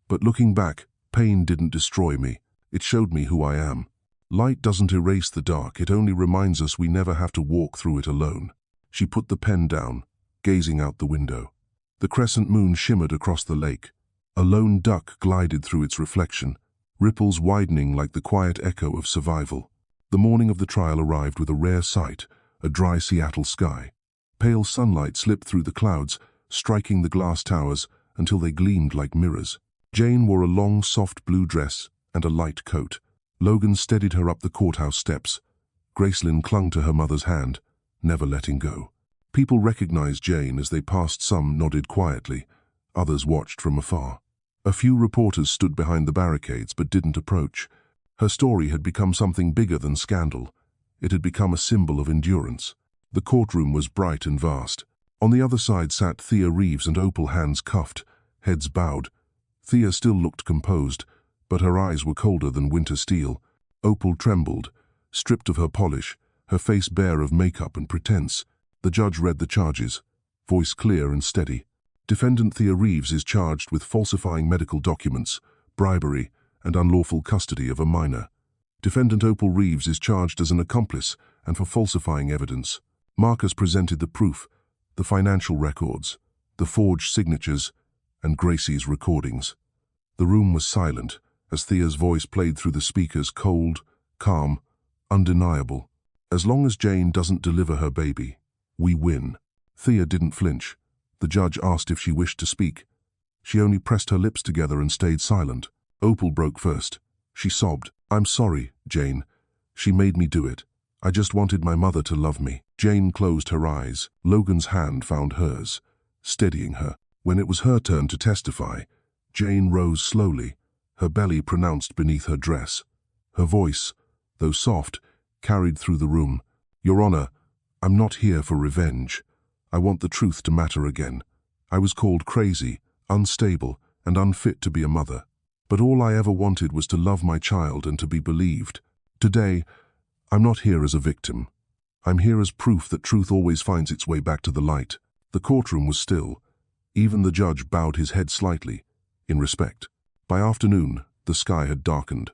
But looking back, pain didn't destroy me. It showed me who I am. Light doesn't erase the dark, it only reminds us we never have to walk through it alone." She put the pen down, gazing out the window. The crescent moon shimmered across the lake. A lone duck glided through its reflection, ripples widening like the quiet echo of survival. The morning of the trial arrived with a rare sight, a dry Seattle sky. Pale sunlight slipped through the clouds, striking the glass towers until they gleamed like mirrors. Jane wore a long, soft blue dress and a light coat. Logan steadied her up the courthouse steps. Gracelyn clung to her mother's hand, never letting go. People recognized Jane as they passed. Some nodded quietly, others watched from afar. A few reporters stood behind the barricades but didn't approach. Her story had become something bigger than scandal. It had become a symbol of endurance. The courtroom was bright and vast. On the other side sat Thea Reeves and Opal, hands cuffed, heads bowed. Thea still looked composed, but her eyes were colder than winter steel. Opal trembled, stripped of her polish, her face bare of makeup and pretense. The judge read the charges, voice clear and steady. Defendant Thea Reeves is charged with falsifying medical documents, bribery, and unlawful custody of a minor. Defendant Opal Reeves is charged as an accomplice and for falsifying evidence. Marcus presented the proof, the financial records, the forged signatures, and Gracie's recordings. The room was silent as Thea's voice played through the speakers, cold, calm, undeniable. As long as Jane doesn't deliver her baby, we win. Thea didn't flinch. The judge asked if she wished to speak. She only pressed her lips together and stayed silent. Opal broke first. She sobbed. "I'm sorry, Jane. She made me do it. I just wanted my mother to love me." Jane closed her eyes. Logan's hand found hers, steadying her. When it was her turn to testify, Jane rose slowly, her belly pronounced beneath her dress. Her voice, though soft, carried through the room. "Your Honor, I'm not here for revenge. I want the truth to matter again. I was called crazy, unstable, and unfit to be a mother. But all I ever wanted was to love my child and to be believed. Today, I'm not here as a victim. I'm here as proof that truth always finds its way back to the light." The courtroom was still. Even the judge bowed his head slightly, in respect. By afternoon, the sky had darkened.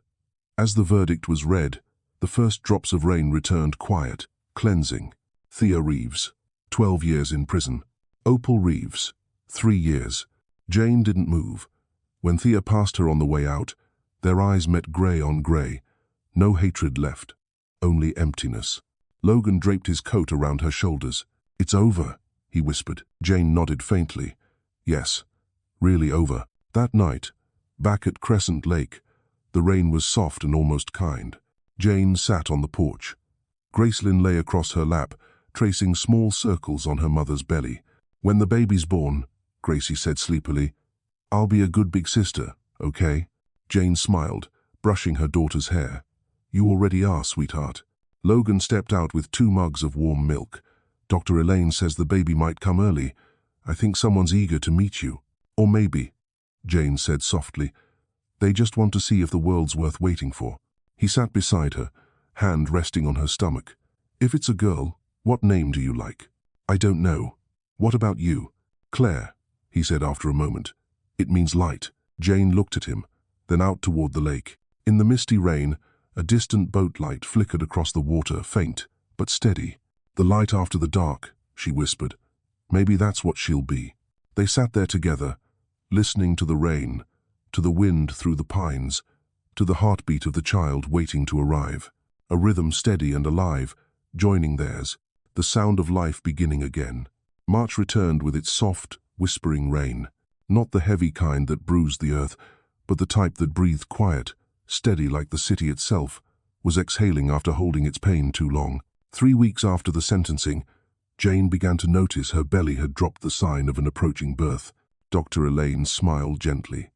As the verdict was read, the first drops of rain returned quiet, cleansing. Thea Reeves, 12 years in prison. Opal Reeves, 3 years. Jane didn't move. When Thea passed her on the way out, their eyes met grey on grey. No hatred left, only emptiness. Logan draped his coat around her shoulders. "It's over," he whispered. Jane nodded faintly. "Yes, really over." That night, back at Crescent Lake, the rain was soft and almost kind. Jane sat on the porch. Gracelyn lay across her lap, tracing small circles on her mother's belly. "When the baby's born," Gracie said sleepily, "I'll be a good big sister, okay?" Jane smiled, brushing her daughter's hair. "You already are, sweetheart." Logan stepped out with 2 mugs of warm milk. "Dr. Elaine says the baby might come early. I think someone's eager to meet you." "Or maybe," Jane said softly, "they just want to see if the world's worth waiting for." He sat beside her, hand resting on her stomach. "If it's a girl, what name do you like?" "I don't know. What about you?" "Claire," he said after a moment. "It means light." Jane looked at him, then out toward the lake. In the misty rain, a distant boat light flickered across the water, faint but steady. "The light after the dark," she whispered. "Maybe that's what she'll be." They sat there together, listening to the rain, to the wind through the pines, to the heartbeat of the child waiting to arrive. A rhythm steady and alive, joining theirs, the sound of life beginning again. March returned with its soft, whispering rain. Not the heavy kind that bruised the earth, but the type that breathed quiet, steady like the city itself, was exhaling after holding its pain too long. 3 weeks after the sentencing, Jane began to notice her belly had dropped the sign of an approaching birth. Dr. Elaine smiled gently.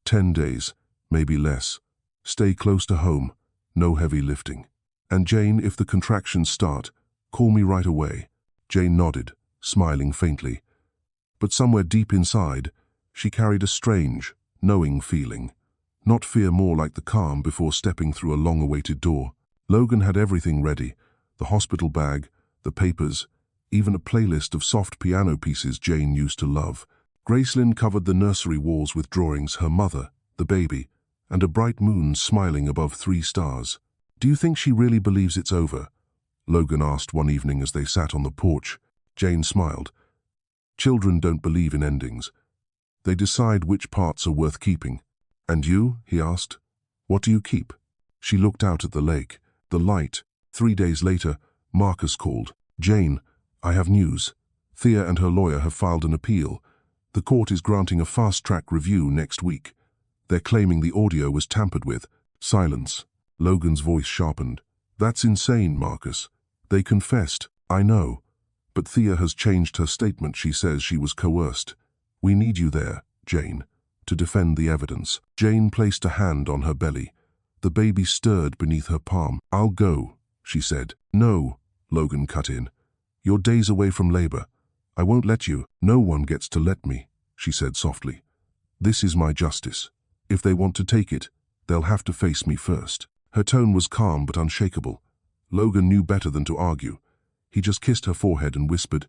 10 days, maybe less. Stay close to home, no heavy lifting. And Jane, if the contractions start, call me right away. Jane nodded, smiling faintly. But somewhere deep inside, she carried a strange, knowing feeling. Not fear, more like the calm before stepping through a long-awaited door. Logan had everything ready, the hospital bag, the papers, even a playlist of soft piano pieces Jane used to love. Gracelyn covered the nursery walls with drawings, her mother, the baby, and a bright moon smiling above 3 stars. "Do you think she really believes it's over?" Logan asked one evening as they sat on the porch. Jane smiled. "Children don't believe in endings. They decide which parts are worth keeping." "And you?" he asked. "What do you keep?" She looked out at the lake, the light. 3 days later, Marcus called. "Jane, I have news. Thea and her lawyer have filed an appeal. The court is granting a fast-track review next week. They're claiming the audio was tampered with. Silence. Logan's voice sharpened. That's insane, Marcus. They confessed. I know. But Thea has changed her statement. She says she was coerced. We need you there, Jane, to defend the evidence. Jane placed a hand on her belly. The baby stirred beneath her palm. I'll go, she said. No, Logan cut in. You're days away from labor. I won't let you. No one gets to let me, she said softly. This is my justice. If they want to take it, they'll have to face me first. Her tone was calm but unshakable. Logan knew better than to argue. He just kissed her forehead and whispered,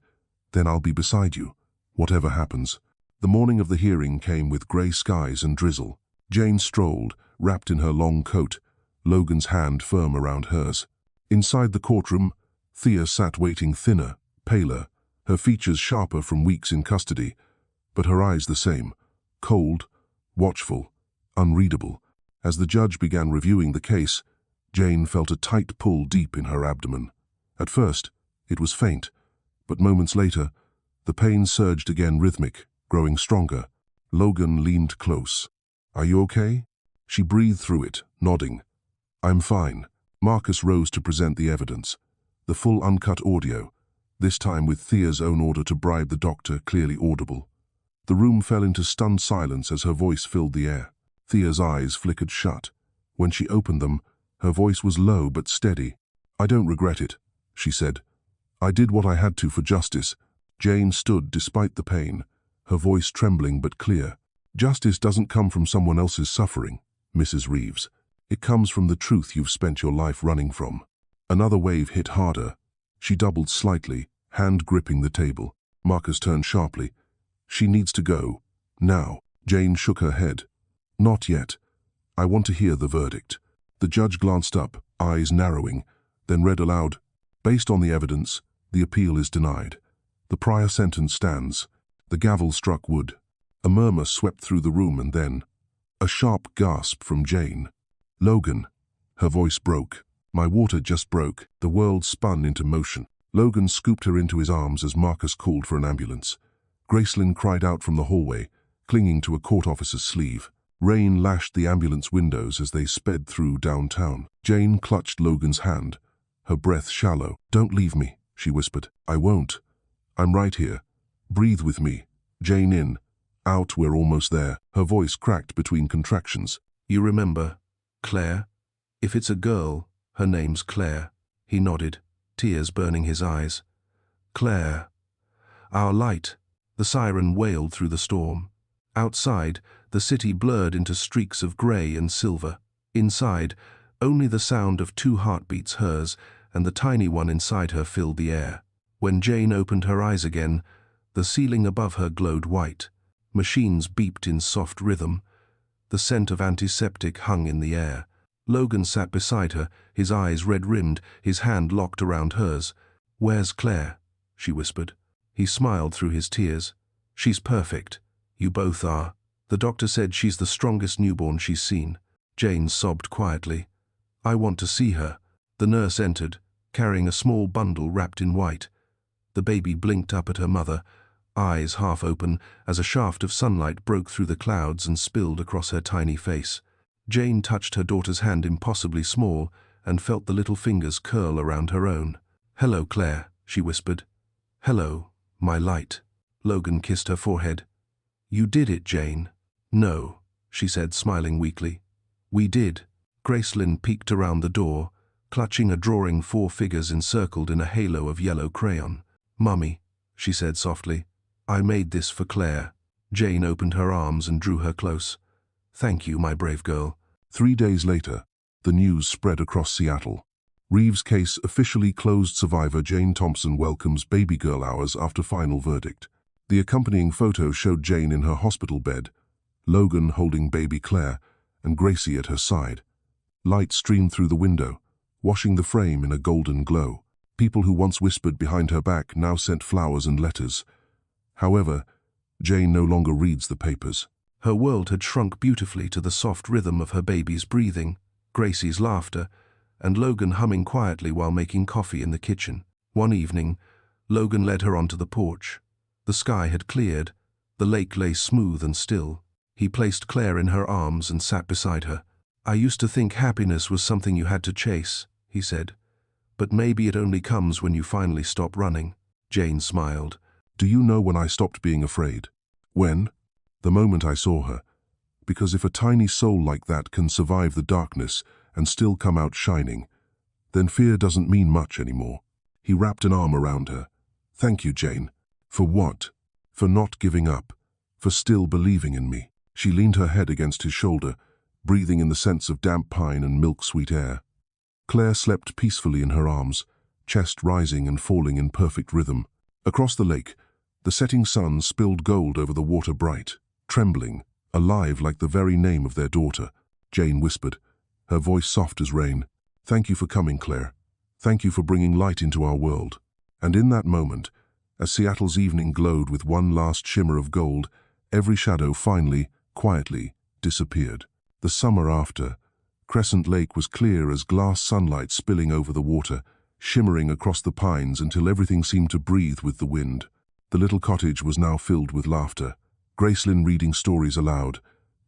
Then I'll be beside you, whatever happens. The morning of the hearing came with grey skies and drizzle. Jane strolled, wrapped in her long coat, Logan's hand firm around hers. Inside the courtroom, Thea sat waiting, thinner, paler, her features sharper from weeks in custody, but her eyes the same, cold, watchful, unreadable. As the judge began reviewing the case, Jane felt a tight pull deep in her abdomen. At first, it was faint, but moments later, the pain surged again, rhythmic, growing stronger. Logan leaned close. Are you okay? She breathed through it, nodding. I'm fine. Marcus rose to present the evidence. The full uncut audio, this time with Thea's own order to bribe the doctor, clearly audible. The room fell into stunned silence as her voice filled the air. Thea's eyes flickered shut. When she opened them, her voice was low but steady. I don't regret it, she said. I did what I had to for justice. Jane stood despite the pain, her voice trembling but clear. Justice doesn't come from someone else's suffering, Mrs. Reeves. It comes from the truth you've spent your life running from. Another wave hit harder. She doubled slightly, hand gripping the table. Marcus turned sharply. She needs to go. Now. Jane shook her head. Not yet. I want to hear the verdict. The judge glanced up, eyes narrowing, then read aloud, Based on the evidence, the appeal is denied. The prior sentence stands. The gavel struck wood. A murmur swept through the room and then a sharp gasp from Jane. Logan. Her voice broke. My water just broke. The world spun into motion. Logan scooped her into his arms as Marcus called for an ambulance. Gracelyn cried out from the hallway, clinging to a court officer's sleeve. Rain lashed the ambulance windows as they sped through downtown. Jane clutched Logan's hand, her breath shallow. Don't leave me, she whispered. I won't. I'm right here. Breathe with me. Jane in. Out, we're almost there. Her voice cracked between contractions. You remember, Claire? If it's a girl, her name's Claire. He nodded, tears burning his eyes. Claire. Our light. The siren wailed through the storm. Outside, the city blurred into streaks of grey and silver. Inside, only the sound of 2 heartbeats, hers and the tiny one inside her, filled the air. When Jane opened her eyes again, the ceiling above her glowed white. Machines beeped in soft rhythm. The scent of antiseptic hung in the air. Logan sat beside her, his eyes red-rimmed, his hand locked around hers. Where's Claire? She whispered. He smiled through his tears. She's perfect. You both are. The doctor said she's the strongest newborn she's seen. Jane sobbed quietly. I want to see her. The nurse entered, carrying a small bundle wrapped in white. The baby blinked up at her mother, eyes half open, as a shaft of sunlight broke through the clouds and spilled across her tiny face. Jane touched her daughter's hand, impossibly small, and felt the little fingers curl around her own. Hello, Claire, she whispered. Hello, my light. Logan kissed her forehead. You did it, Jane. No, she said, smiling weakly. We did. Gracelyn peeked around the door, clutching a drawing 4 figures encircled in a halo of yellow crayon. Mummy, she said softly, I made this for Claire. Jane opened her arms and drew her close. Thank you, my brave girl. 3 days later, the news spread across Seattle. Reeves' case officially closed. Survivor Jane Thompson welcomes baby girl hours after final verdict. The accompanying photo showed Jane in her hospital bed, Logan holding baby Claire, and Gracie at her side. Light streamed through the window, washing the frame in a golden glow. People who once whispered behind her back now sent flowers and letters. However, Jane no longer reads the papers. Her world had shrunk beautifully to the soft rhythm of her baby's breathing, Gracie's laughter, and Logan humming quietly while making coffee in the kitchen. One evening, Logan led her onto the porch. The sky had cleared, the lake lay smooth and still. He placed Claire in her arms and sat beside her. "I used to think happiness was something you had to chase," he said. "But maybe it only comes when you finally stop running." Jane smiled. Do you know when I stopped being afraid? When? The moment I saw her. Because if a tiny soul like that can survive the darkness and still come out shining, then fear doesn't mean much anymore. He wrapped an arm around her. Thank you, Jane. For what? For not giving up. For still believing in me. She leaned her head against his shoulder, breathing in the scents of damp pine and milk-sweet air. Claire slept peacefully in her arms, chest rising and falling in perfect rhythm. Across the lake, the setting sun spilled gold over the water bright, trembling, alive like the very name of their daughter. Jane whispered, her voice soft as rain. Thank you for coming, Claire. Thank you for bringing light into our world. And in that moment, as Seattle's evening glowed with one last shimmer of gold, every shadow finally, quietly, disappeared. The summer after, Crescent Lake was clear as glass sunlight spilling over the water, shimmering across the pines until everything seemed to breathe with the wind. The little cottage was now filled with laughter. Gracelyn reading stories aloud,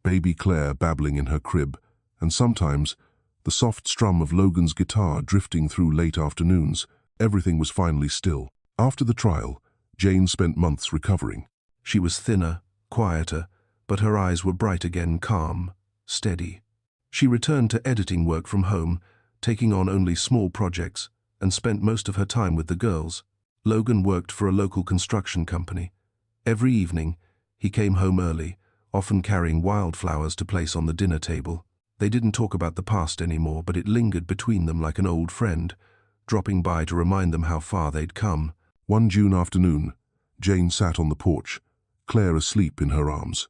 baby Claire babbling in her crib, and sometimes the soft strum of Logan's guitar drifting through late afternoons. Everything was finally still. After the trial, Jane spent months recovering. She was thinner, quieter, but her eyes were bright again, calm, steady. She returned to editing work from home, taking on only small projects, and spent most of her time with the girls. Logan worked for a local construction company. Every evening, he came home early, often carrying wildflowers to place on the dinner table. They didn't talk about the past anymore, but it lingered between them like an old friend, dropping by to remind them how far they'd come. One June afternoon, Jane sat on the porch, Claire asleep in her arms.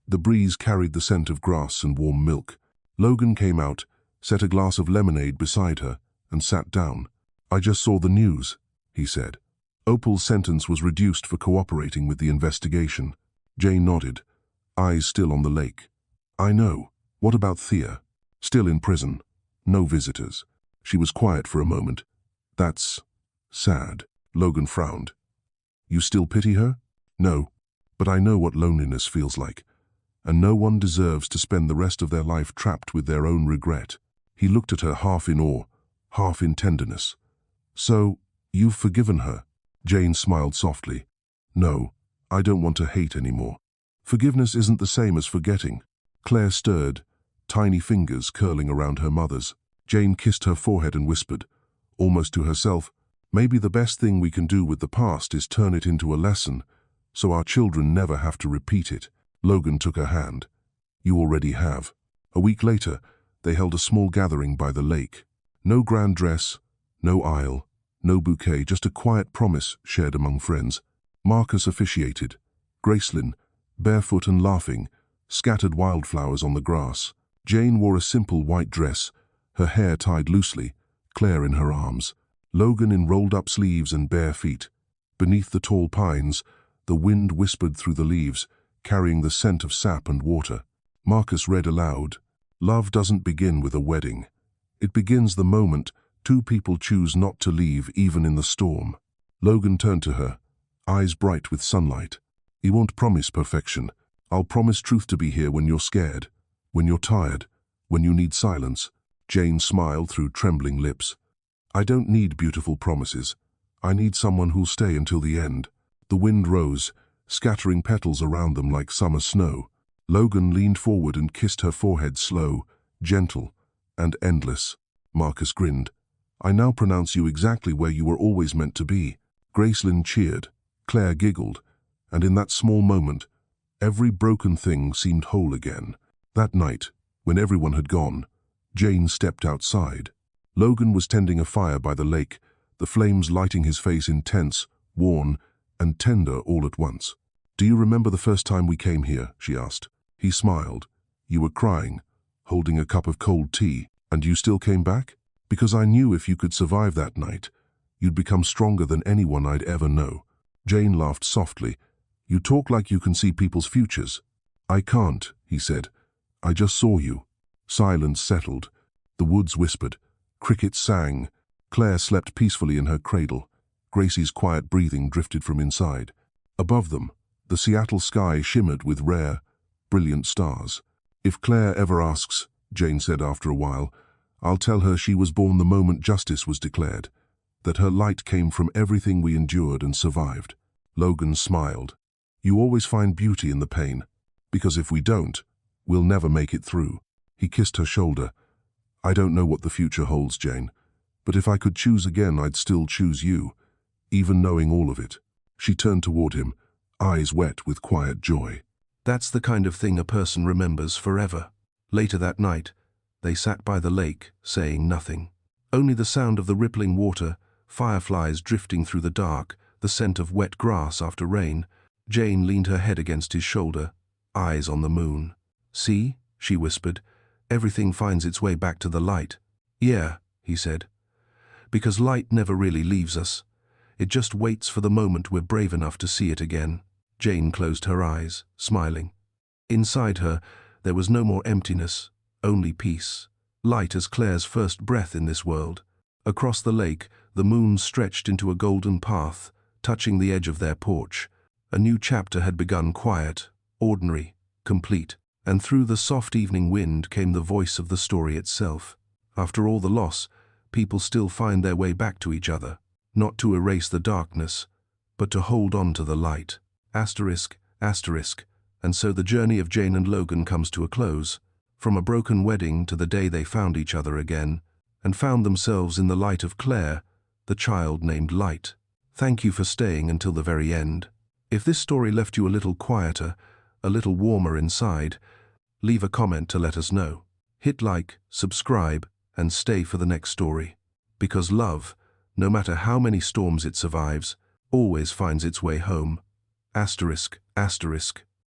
The breeze carried the scent of grass and warm milk. Logan came out, set a glass of lemonade beside her, and sat down. I just saw the news, he said. Opal's sentence was reduced for cooperating with the investigation. Jane nodded, eyes still on the lake. I know. What about Thea? Still in prison. No visitors. She was quiet for a moment. That's sad. Logan frowned. You still pity her? No, but I know what loneliness feels like. And no one deserves to spend the rest of their life trapped with their own regret. He looked at her half in awe, half in tenderness. So, you've forgiven her? Jane smiled softly. No, I don't want to hate anymore. Forgiveness isn't the same as forgetting. Claire stirred, tiny fingers curling around her mother's. Jane kissed her forehead and whispered, almost to herself, maybe the best thing we can do with the past is turn it into a lesson, so our children never have to repeat it. Logan took her hand. You already have. A week later, they held a small gathering by the lake. No grand dress, no aisle, no bouquet, just a quiet promise shared among friends. Marcus officiated. Gracelyn, barefoot and laughing, scattered wildflowers on the grass. Jane wore a simple white dress, her hair tied loosely, Claire in her arms. Logan in rolled-up sleeves and bare feet. Beneath the tall pines, the wind whispered through the leaves, carrying the scent of sap and water. Marcus read aloud, Love doesn't begin with a wedding. It begins the moment two people choose not to leave even in the storm. Logan turned to her, eyes bright with sunlight. He won't promise perfection. I'll promise truth to be here when you're scared, when you're tired, when you need silence. Jane smiled through trembling lips. I don't need beautiful promises. I need someone who'll stay until the end. The wind rose, scattering petals around them like summer snow. Logan leaned forward and kissed her forehead slow, gentle, and endless. Marcus grinned. I now pronounce you exactly where you were always meant to be. Gracelyn cheered. Claire giggled. And in that small moment, every broken thing seemed whole again. That night, when everyone had gone, Jane stepped outside. Logan was tending a fire by the lake, the flames lighting his face intense, worn, and tender all at once. Do you remember the first time we came here? She asked. He smiled. You were crying, holding a cup of cold tea, and you still came back? Because I knew if you could survive that night, you'd become stronger than anyone I'd ever know. Jane laughed softly. You talk like you can see people's futures. I can't, he said. I just saw you. Silence settled. The woods whispered. Crickets sang. Claire slept peacefully in her cradle. Gracie's quiet breathing drifted from inside. Above them, the Seattle sky shimmered with rare, brilliant stars. If Claire ever asks, Jane said after a while, I'll tell her she was born the moment justice was declared, that her light came from everything we endured and survived. Logan smiled. You always find beauty in the pain, because if we don't, we'll never make it through. He kissed her shoulder. I don't know what the future holds, Jane, but if I could choose again, I'd still choose you, even knowing all of it. She turned toward him, eyes wet with quiet joy. That's the kind of thing a person remembers forever. Later that night, they sat by the lake, saying nothing. Only the sound of the rippling water, fireflies drifting through the dark, the scent of wet grass after rain. Jane leaned her head against his shoulder, eyes on the moon. See, she whispered, everything finds its way back to the light. Yeah, he said. Because light never really leaves us. It just waits for the moment we're brave enough to see it again. Jane closed her eyes, smiling. Inside her, there was no more emptiness, only peace. Light as Claire's first breath in this world. Across the lake, the moon stretched into a golden path, touching the edge of their porch. A new chapter had begun, quiet, ordinary, complete, and through the soft evening wind came the voice of the story itself. After all the loss, people still find their way back to each other, not to erase the darkness, but to hold on to the light. Asterisk, asterisk. And so the journey of Jane and Logan comes to a close, from a broken wedding to the day they found each other again, and found themselves in the light of Claire, the child named Light. Thank you for staying until the very end. If this story left you a little quieter, a little warmer inside, leave a comment to let us know. Hit like, subscribe, and stay for the next story. Because love, no matter how many storms it survives, always finds its way home. Asterisk, asterisk.